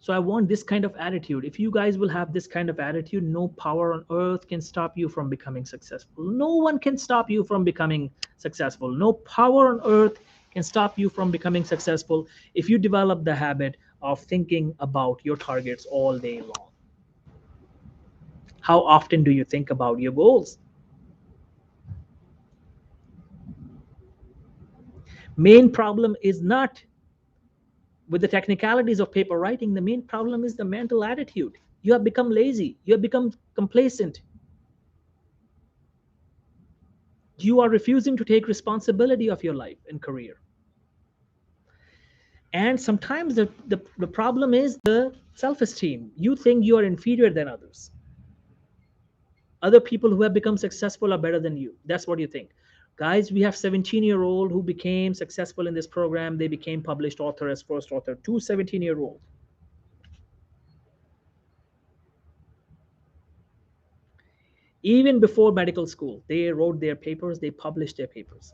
So I want this kind of attitude. If you guys will have this kind of attitude, no power on earth can stop you from becoming successful. No one can stop you from becoming successful. No power on earth can stop you from becoming successful if you develop the habit of thinking about your targets all day long. How often do you think about your goals? Main problem is not with the technicalities of paper writing. The main problem is the mental attitude. You have become lazy. You have become complacent. You are refusing to take responsibility of your life and career. And sometimes the problem is the self-esteem. You think you are inferior than others. Other people who have become successful are better than you. That's what you think. Guys, we have 17-year-old who became successful in this program. They became published author as first author. Two 17-year-old. Even before medical school, they wrote their papers, they published their papers.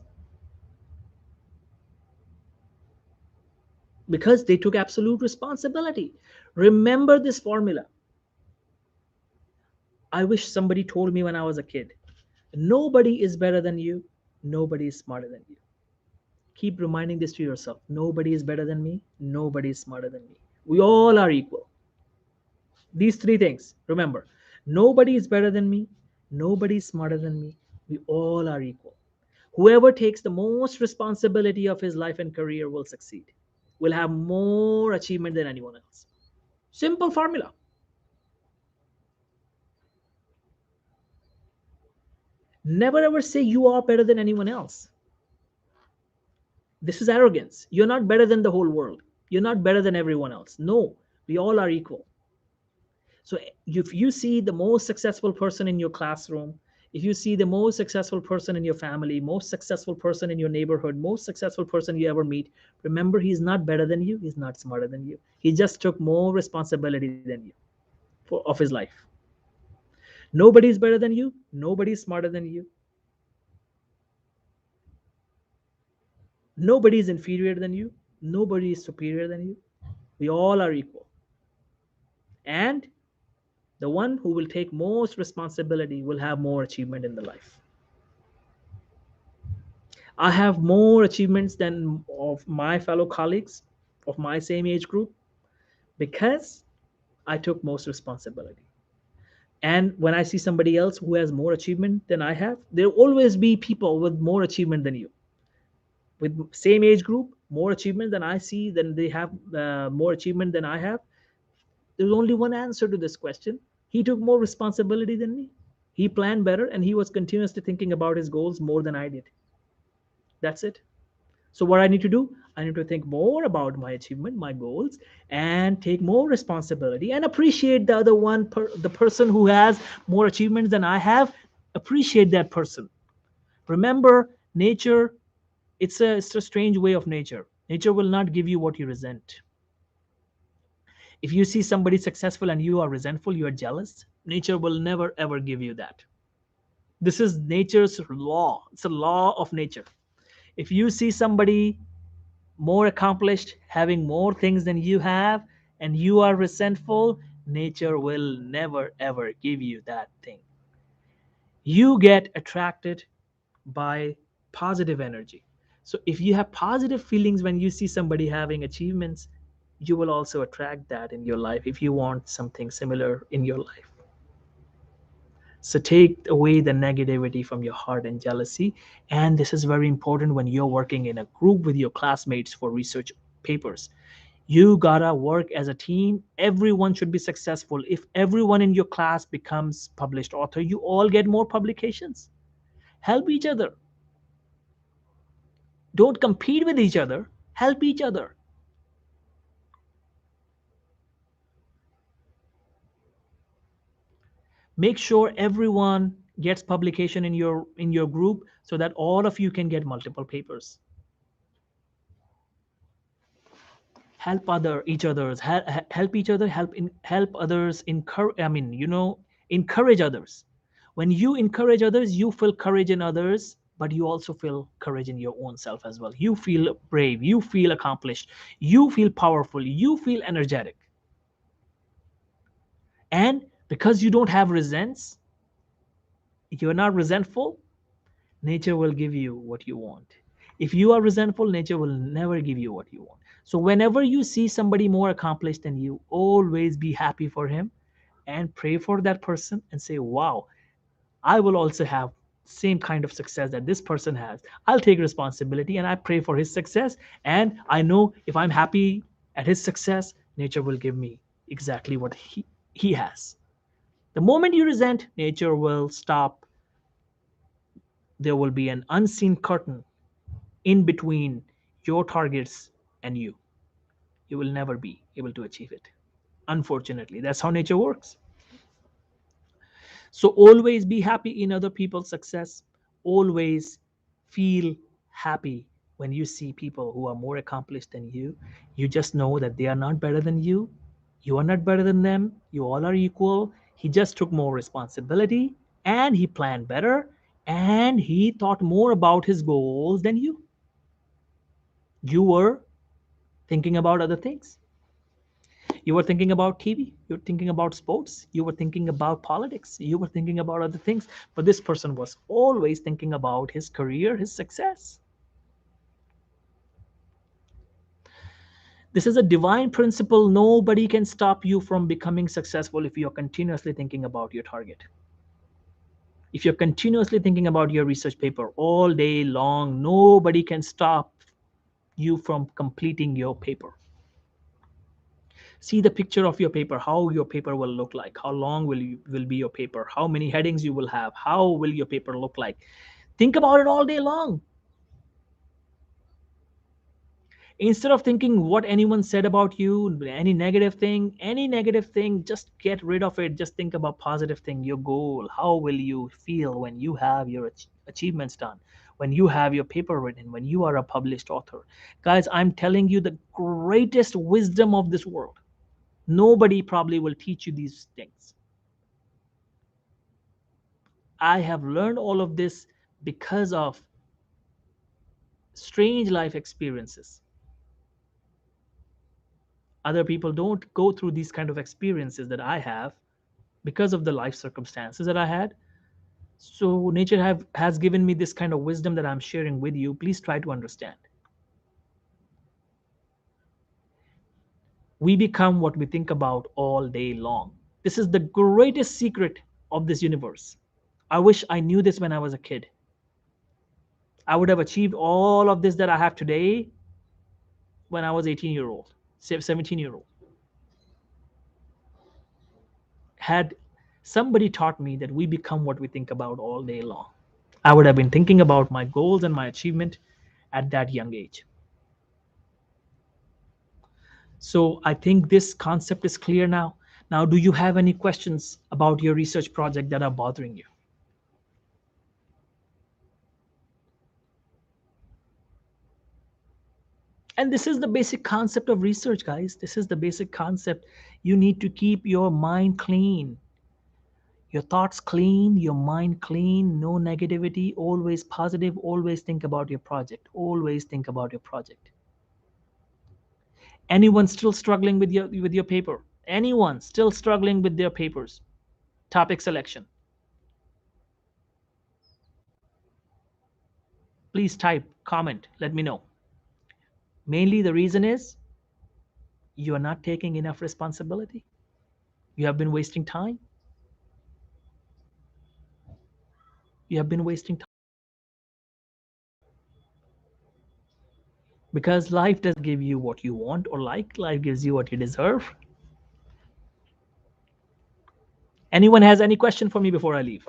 Because they took absolute responsibility. Remember this formula. I wish somebody told me when I was a kid, nobody is better than you, nobody is smarter than you. Keep reminding this to yourself. Nobody is better than me, nobody is smarter than me. We all are equal. These three things, remember. Nobody is better than me, nobody is smarter than me. We all are equal. Whoever takes the most responsibility of his life and career will succeed, will have more achievement than anyone else. Simple formula. Never ever say you are better than anyone else. This is arrogance. You're not better than the whole world. You're not better than everyone else. No, we all are equal. So if you see the most successful person in your classroom, if you see the most successful person in your family, most successful person in your neighborhood, most successful person you ever meet, remember he's not better than you, he's not smarter than you. He just took more responsibility than you of his life. Nobody is better than you, nobody is smarter than you. Nobody is inferior than you, nobody is superior than you. We all are equal. And the one who will take most responsibility will have more achievement in the life. I have more achievements than of my fellow colleagues of my same age group because I took most responsibility. And when I see somebody else who has more achievement than I have, there'll always be people with more achievement than you. With same age group, more achievement than I see, than they have more achievement than I have. There's only one answer to this question. He took more responsibility than me. He planned better and he was continuously thinking about his goals more than I did. That's it. So what I need to do, I need to think more about my achievement, my goals, and take more responsibility and appreciate the other one, the person who has more achievements than I have. Appreciate that person. Remember, nature, it's a strange way of nature. Nature will not give you what you resent. If you see somebody successful and you are resentful, you are jealous, nature will never ever give you that. This is nature's law. It's a law of nature. If you see somebody more accomplished, having more things than you have, and you are resentful, nature will never ever give you that thing. You get attracted by positive energy. So if you have positive feelings when you see somebody having achievements, you will also attract that in your life if you want something similar in your life. So take away the negativity from your heart and jealousy. And this is very important when you're working in a group with your classmates for research papers. You gotta work as a team. Everyone should be successful. If everyone in your class becomes published author, you all get more publications. Help each other. Don't compete with each other. Help each other. Make sure everyone gets publication in your group so that all of you can get multiple papers. Help other each others help each other help others encourage, encourage others. When you encourage others, you feel courage in others, but you also feel courage in your own self as well. You feel brave, you feel accomplished, you feel powerful, you feel energetic. And because you don't have resents, you're not resentful, nature will give you what you want. If you are resentful, nature will never give you what you want. So whenever you see somebody more accomplished than you, always be happy for him and pray for that person and say, wow, I will also have same kind of success that this person has. I'll take responsibility and I pray for his success. And I know if I'm happy at his success, nature will give me exactly what he has. The moment you resent, nature will stop. There will be an unseen curtain in between your targets and you. You will never be able to achieve it. Unfortunately, that's how nature works. So always be happy in other people's success. Always feel happy when you see people who are more accomplished than you. You just know that they are not better than you. You are not better than them. You all are equal. He just took more responsibility and he planned better and he thought more about his goals than you. You were thinking about other things. You were thinking about TV, you were thinking about sports, you were thinking about politics, you were thinking about other things. But this person was always thinking about his career, his success. This is a divine principle. Nobody can stop you from becoming successful if you're continuously thinking about your target. If you're continuously thinking about your research paper all day long, nobody can stop you from completing your paper. See the picture of your paper, how your paper will look like, how long will be your paper, how many headings you will have, how will your paper look like. Think about it all day long. Instead of thinking what anyone said about you, any negative thing, just get rid of it. Just think about positive thing, your goal. How will you feel when you have your achievements done, when you have your paper written, when you are a published author? Guys, I'm telling you the greatest wisdom of this world. Nobody probably will teach you these things. I have learned all of this because of strange life experiences. Other people don't go through these kind of experiences that I have because of the life circumstances that I had. So nature has given me this kind of wisdom that I'm sharing with you. Please try to understand. We become what we think about all day long. This is the greatest secret of this universe. I wish I knew this when I was a kid. I would have achieved all of this that I have today when I was 18-year-old, 17-year-old. Had somebody taught me that we become what we think about all day long, I would have been thinking about my goals and my achievement at that young age. So I think this concept is clear now. Now, do you have any questions about your research project that are bothering you? And this is the basic concept of research, guys. This is the basic concept. You need to keep your mind clean, your thoughts clean, your mind clean, no negativity, always positive, always think about your project, always think about your project. Anyone still struggling with your paper? Anyone still struggling with their papers? Topic selection. Please type, comment, let me know. Mainly the reason is you are not taking enough responsibility. You have been wasting time. You have been wasting time. Because life doesn't give you what you want or like, life gives you what you deserve. Anyone has any question for me before I leave?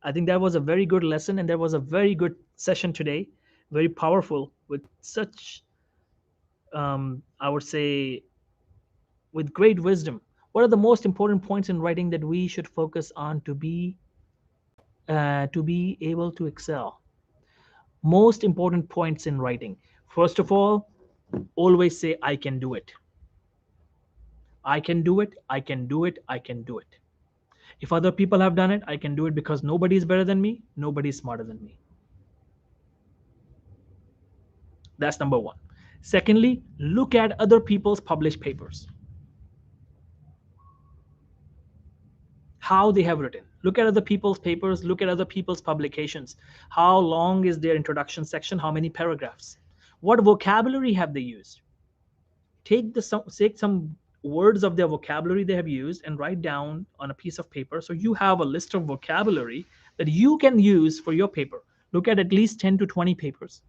I think that was a very good lesson, and there was a very good session today, very powerful, with such, I would say, with great wisdom. What are the most important points in writing that we should focus on to be able to excel? Most important points in writing. First of all, always say, I can do it. I can do it. I can do it. I can do it. If other people have done it, I can do it because nobody is better than me. Nobody is smarter than me. That's number one. Secondly, look at other people's published papers. How they have written. Look at other people's papers. Look at other people's publications. How long is their introduction section? How many paragraphs? What vocabulary have they used? Take some words of their vocabulary they have used and write down on a piece of paper, so you have a list of vocabulary that you can use for your paper. Look at least 10 to 20 papers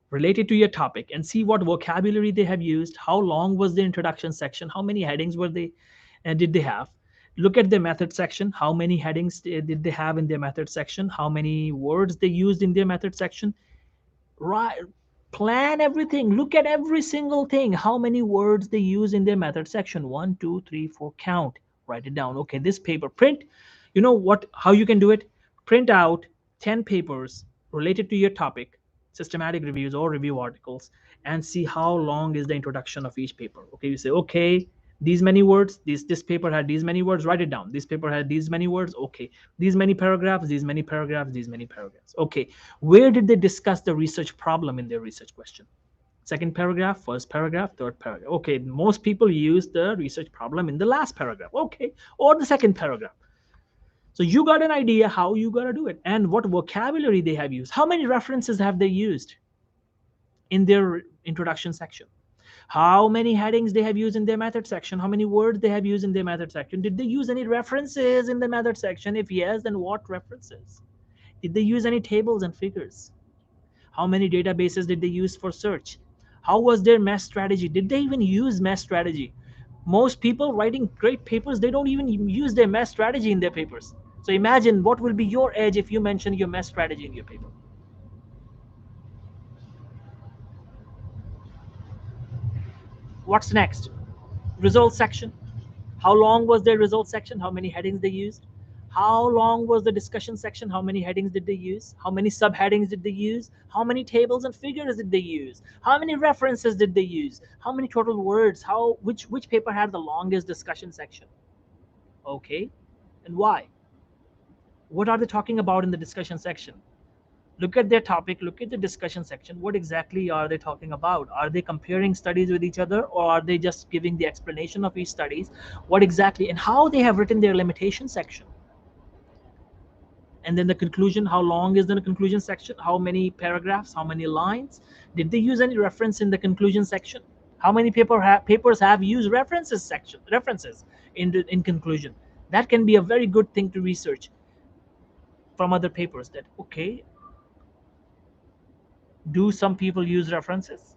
related to your topic and see what vocabulary they have used. How long was the introduction section? How many headings were they did they have? Look at the method section. How many headings did they have in their method section? How many words they used in their method section? Right, plan everything. Look at every single thing. How many words they use in their method section? 1, 2, 3, 4. Count. Write it down. Okay, this paper. Print. You know what? How you can do it? Print out 10 papers related to your topic, systematic reviews or review articles, and see how long is the introduction of each paper. Okay, you say, okay, these many words, this paper had these many words, write it down. This paper had these many words, okay, these many paragraphs, these many paragraphs, these many paragraphs. Okay, where did they discuss the research problem in their research question? Second paragraph, first paragraph, third paragraph. Okay, most people use the research problem in the last paragraph. Okay, or the second paragraph. So you got an idea how you got to do it and what vocabulary they have used. How many references have they used in their introduction section? How many headings they have used in their method section? How many words they have used in their method section? Did they use any references in the method section? If yes, then what references? Did they use any tables and figures? How many databases did they use for search? How was their math strategy? Did they even use math strategy? Most people writing great papers, they don't even use their math strategy in their papers. So imagine what will be your edge if you mention your math strategy in your paper. What's next? Results section. How long was their results section? How many headings they used? How long was the discussion section? How many headings did they use? How many subheadings did they use? How many tables and figures did they use? How many references did they use? How many total words? Which paper had the longest discussion section? Okay, and why? What are they talking about in the discussion section? Look at their topic, look at the discussion section. What exactly are they talking about? Are they comparing studies with each other, or are they just giving the explanation of each studies? What exactly, and how they have written their limitation section? And then the conclusion, how long is the conclusion section? How many paragraphs? How many lines? Did they use any reference in the conclusion section? How many papers have used references in conclusion? That can be a very good thing to research from other papers, that okay, do some people use references?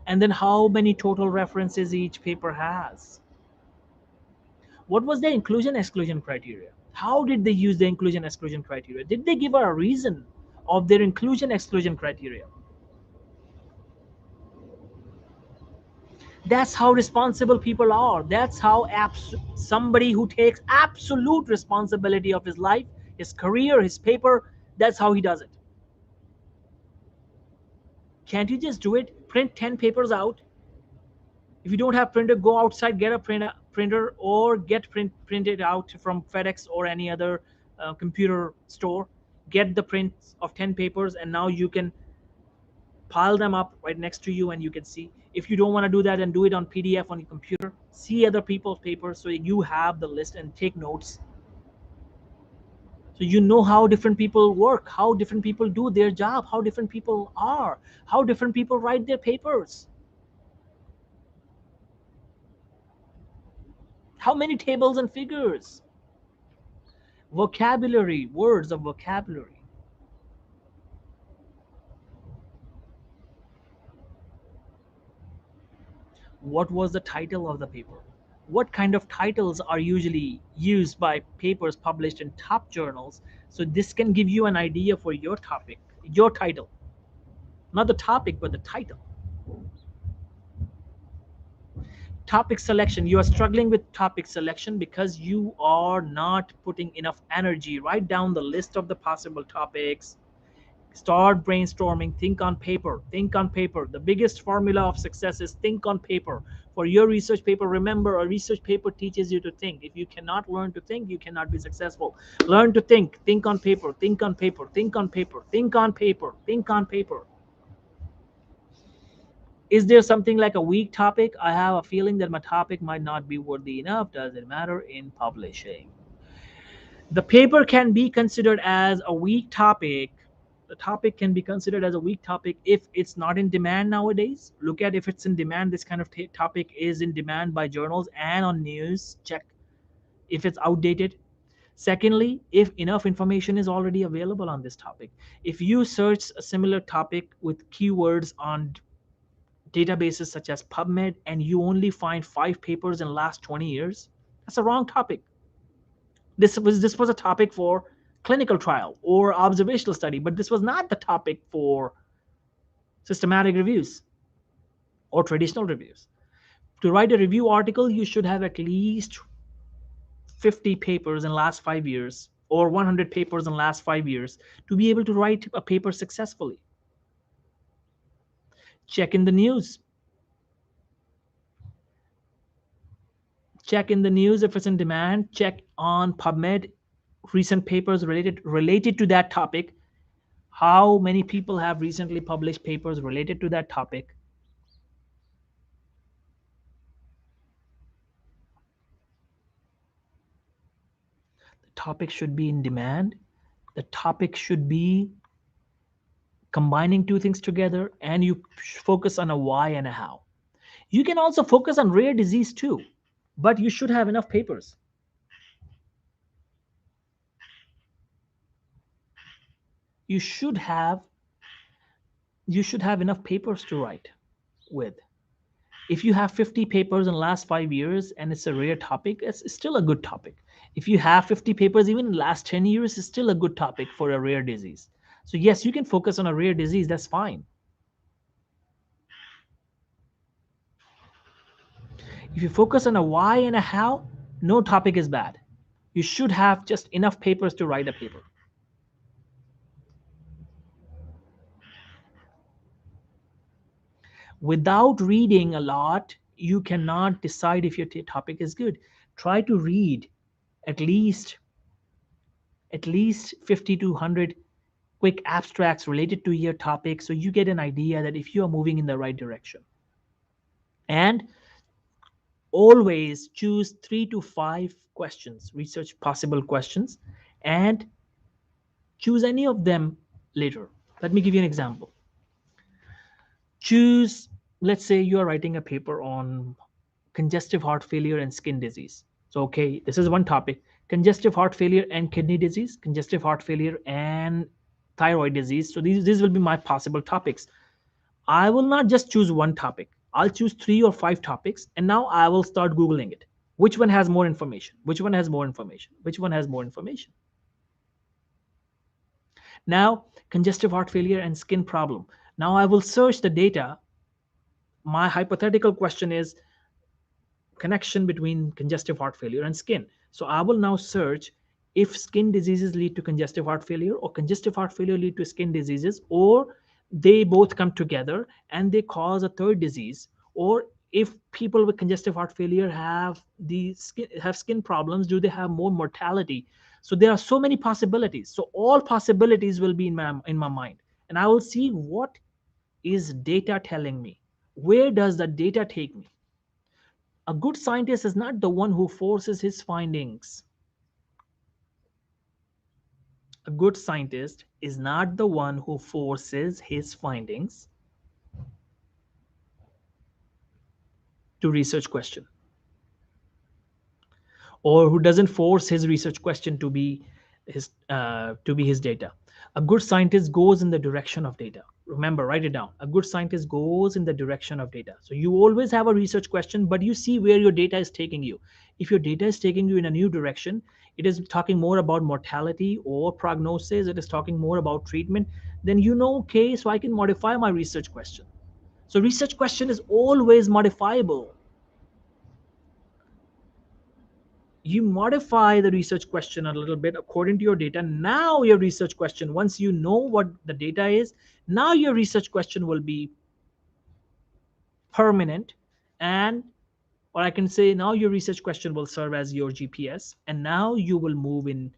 And then how many total references each paper has? What was the inclusion exclusion criteria? How did they use the inclusion exclusion criteria? Did they give a reason of their inclusion exclusion criteria? That's how responsible people are. That's how somebody who takes absolute responsibility of his life, his career, his paper, that's how he does it. Can't you just do it? Print 10 papers out. If you don't have printer, go outside, get a printer, or get printed out from FedEx or any other computer store. Get the prints of 10 papers, and now you can pile them up right next to you and you can see. If you don't want to do that, and do it on PDF on your computer, see other people's papers so you have the list and take notes. So you know how different people work, how different people do their job, how different people are, how different people write their papers, how many tables and figures, vocabulary, words of vocabulary. What was the title of the paper? What kind of titles are usually used by papers published in top journals? So this can give you an idea for your topic, your title. Not the topic, but the title. Topic selection. You are struggling with topic selection because you are not putting enough energy. Write down the list of the possible topics. Start brainstorming. Think on paper. Think on paper. The biggest formula of success is think on paper. For your research paper, remember, a research paper teaches you to think. If you cannot learn to think, you cannot be successful. Learn to think. Think on paper. Think on paper. Think on paper. Think on paper. Think on paper. Is there something like a weak topic? I have a feeling that my topic might not be worthy enough. Does it matter in publishing? The paper can be considered as a weak topic. The topic can be considered as a weak topic if it's not in demand nowadays. Look at if it's in demand. This kind of topic is in demand by journals and on news. Check if it's outdated. Secondly, if enough information is already available on this topic. If you search a similar topic with keywords on databases such as PubMed and you only find 5 papers in the last 20 years, that's a wrong topic. This was a topic for clinical trial or observational study, but this was not the topic for systematic reviews or traditional reviews. To write a review article, you should have at least 50 papers in the last 5 years or 100 papers in the last 5 years to be able to write a paper successfully. Check in the news. Check in the news if it's in demand. Check on PubMed recent papers related to that topic. How many people have recently published papers related to that topic? The topic should be in demand. The topic should be combining two things together, and you focus on a why and a how. You can also focus on rare disease too, but you should have enough papers. You should have enough papers to write with. If you have 50 papers in the last 5 years and it's a rare topic, it's still a good topic. If you have 50 papers even in the last 10 years, it's still a good topic for a rare disease. So yes, you can focus on a rare disease, that's fine. If you focus on a why and a how, no topic is bad. You should have just enough papers to write a paper. Without reading a lot, you cannot decide if your topic is good. Try to read at least 50 to 100 quick abstracts related to your topic so you get an idea that if you are moving in the right direction. And always choose 3 to 5 questions, research possible questions, and choose any of them later. Let me give you an example. Choose, let's say you are writing a paper on congestive heart failure and skin disease. So, okay, this is one topic: congestive heart failure and kidney disease, congestive heart failure and thyroid disease. So, these will be my possible topics. I will not just choose one topic, I'll choose 3 or 5 topics, and now I will start Googling it. Which one has more information? Which one has more information? Which one has more information? Now, congestive heart failure and skin problem. Now, I will search the data. My hypothetical question is connection between congestive heart failure and skin. So I will now search if skin diseases lead to congestive heart failure or congestive heart failure lead to skin diseases, or they both come together and they cause a third disease, or if people with congestive heart failure have skin problems, do they have more mortality? So there are so many possibilities. So all possibilities will be in my mind, and I will see what is data telling me. Where does the data take me? A good scientist is not the one who forces his findings. A good scientist is not the one who forces his findings to research question, or who doesn't force his research question to be his data. A good scientist goes in the direction of data. Remember, write it down. A good scientist goes in the direction of data. So you always have a research question, but you see where your data is taking you. If your data is taking you in a new direction, it is talking more about mortality or prognosis, it is talking more about treatment, then you know, okay, so I can modify my research question. So research question is always modifiable. You modify the research question a little bit according to your data. Now your research question, once you know what the data is, now your research question will be permanent. And or I can say now your research question will serve as your GPS, and now you will move in.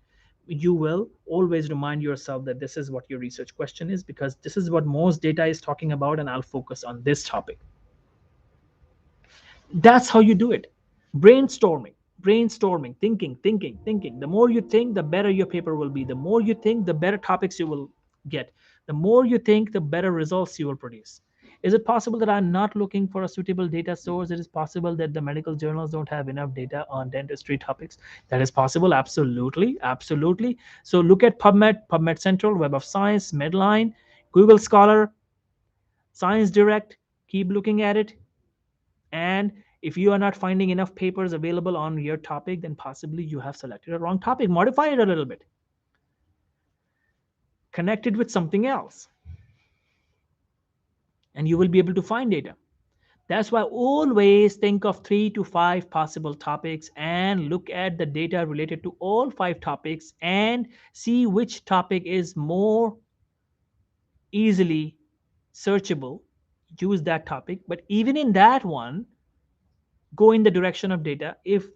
You will always remind yourself that this is what your research question is, because this is what most data is talking about, and I'll focus on this topic. That's how you do it. Brainstorming, thinking. The more you think, the better your paper will be. The more you think, the better topics you will get. The more you think, the better results you will produce. Is it possible that I'm not looking for a suitable data source? It is possible that the medical journals don't have enough data on dentistry topics. That is possible. Absolutely. Absolutely. So look at PubMed Central, Web of Science, Medline, Google Scholar, Science Direct. Keep looking at it. And if you are not finding enough papers available on your topic, then possibly you have selected a wrong topic. Modify it a little bit. Connect it with something else. And you will be able to find data. That's why always think of 3 to 5 possible topics and look at the data related to all 5 topics and see which topic is more easily searchable. Use that topic. But even in that one, go in the direction of data. If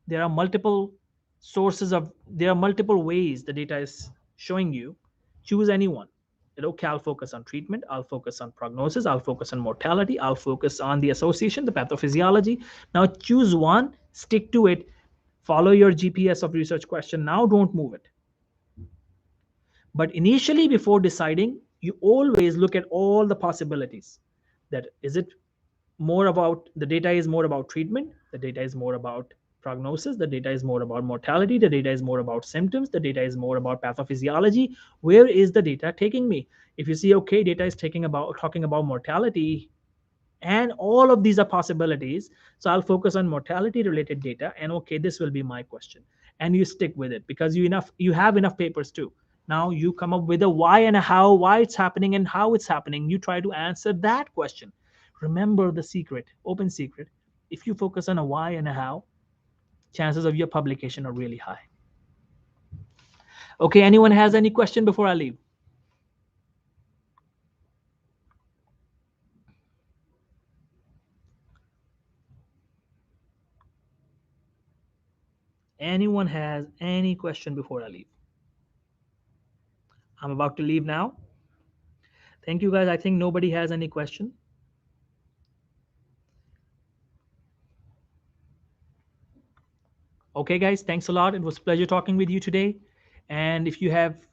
there are multiple there are multiple ways the data is showing you, choose any one. Okay, I'll focus on treatment, I'll focus on prognosis, I'll focus on mortality, I'll focus on the association, the pathophysiology. Now choose one, stick to it, follow your GPS of research question. Now don't move it. But initially, before deciding, you always look at all the possibilities. That is it more about, the data is more about treatment, the data is more about prognosis, the data is more about mortality, the data is more about symptoms, the data is more about pathophysiology. Where is the data taking me? If you see, okay, data is talking about mortality, and all of these are possibilities, so I'll focus on mortality related data, and okay, this will be my question. And you stick with it because you have enough papers too. Now you come up with a why and a how, why it's happening and how it's happening. You try to answer that question. Remember the secret, open secret. If you focus on a why and a how, chances of your publication are really high. Okay, anyone has any question before I leave? Anyone has any question before I leave? I'm about to leave now. Thank you, guys. I think nobody has any question. Okay, guys, thanks a lot. It was a pleasure talking with you today. And if you have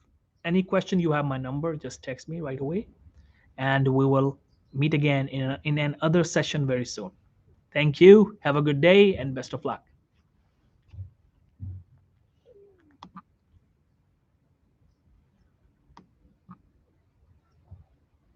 any question, you have my number. Just text me right away. And we will meet again in another session very soon. Thank you. Have a good day and best of luck.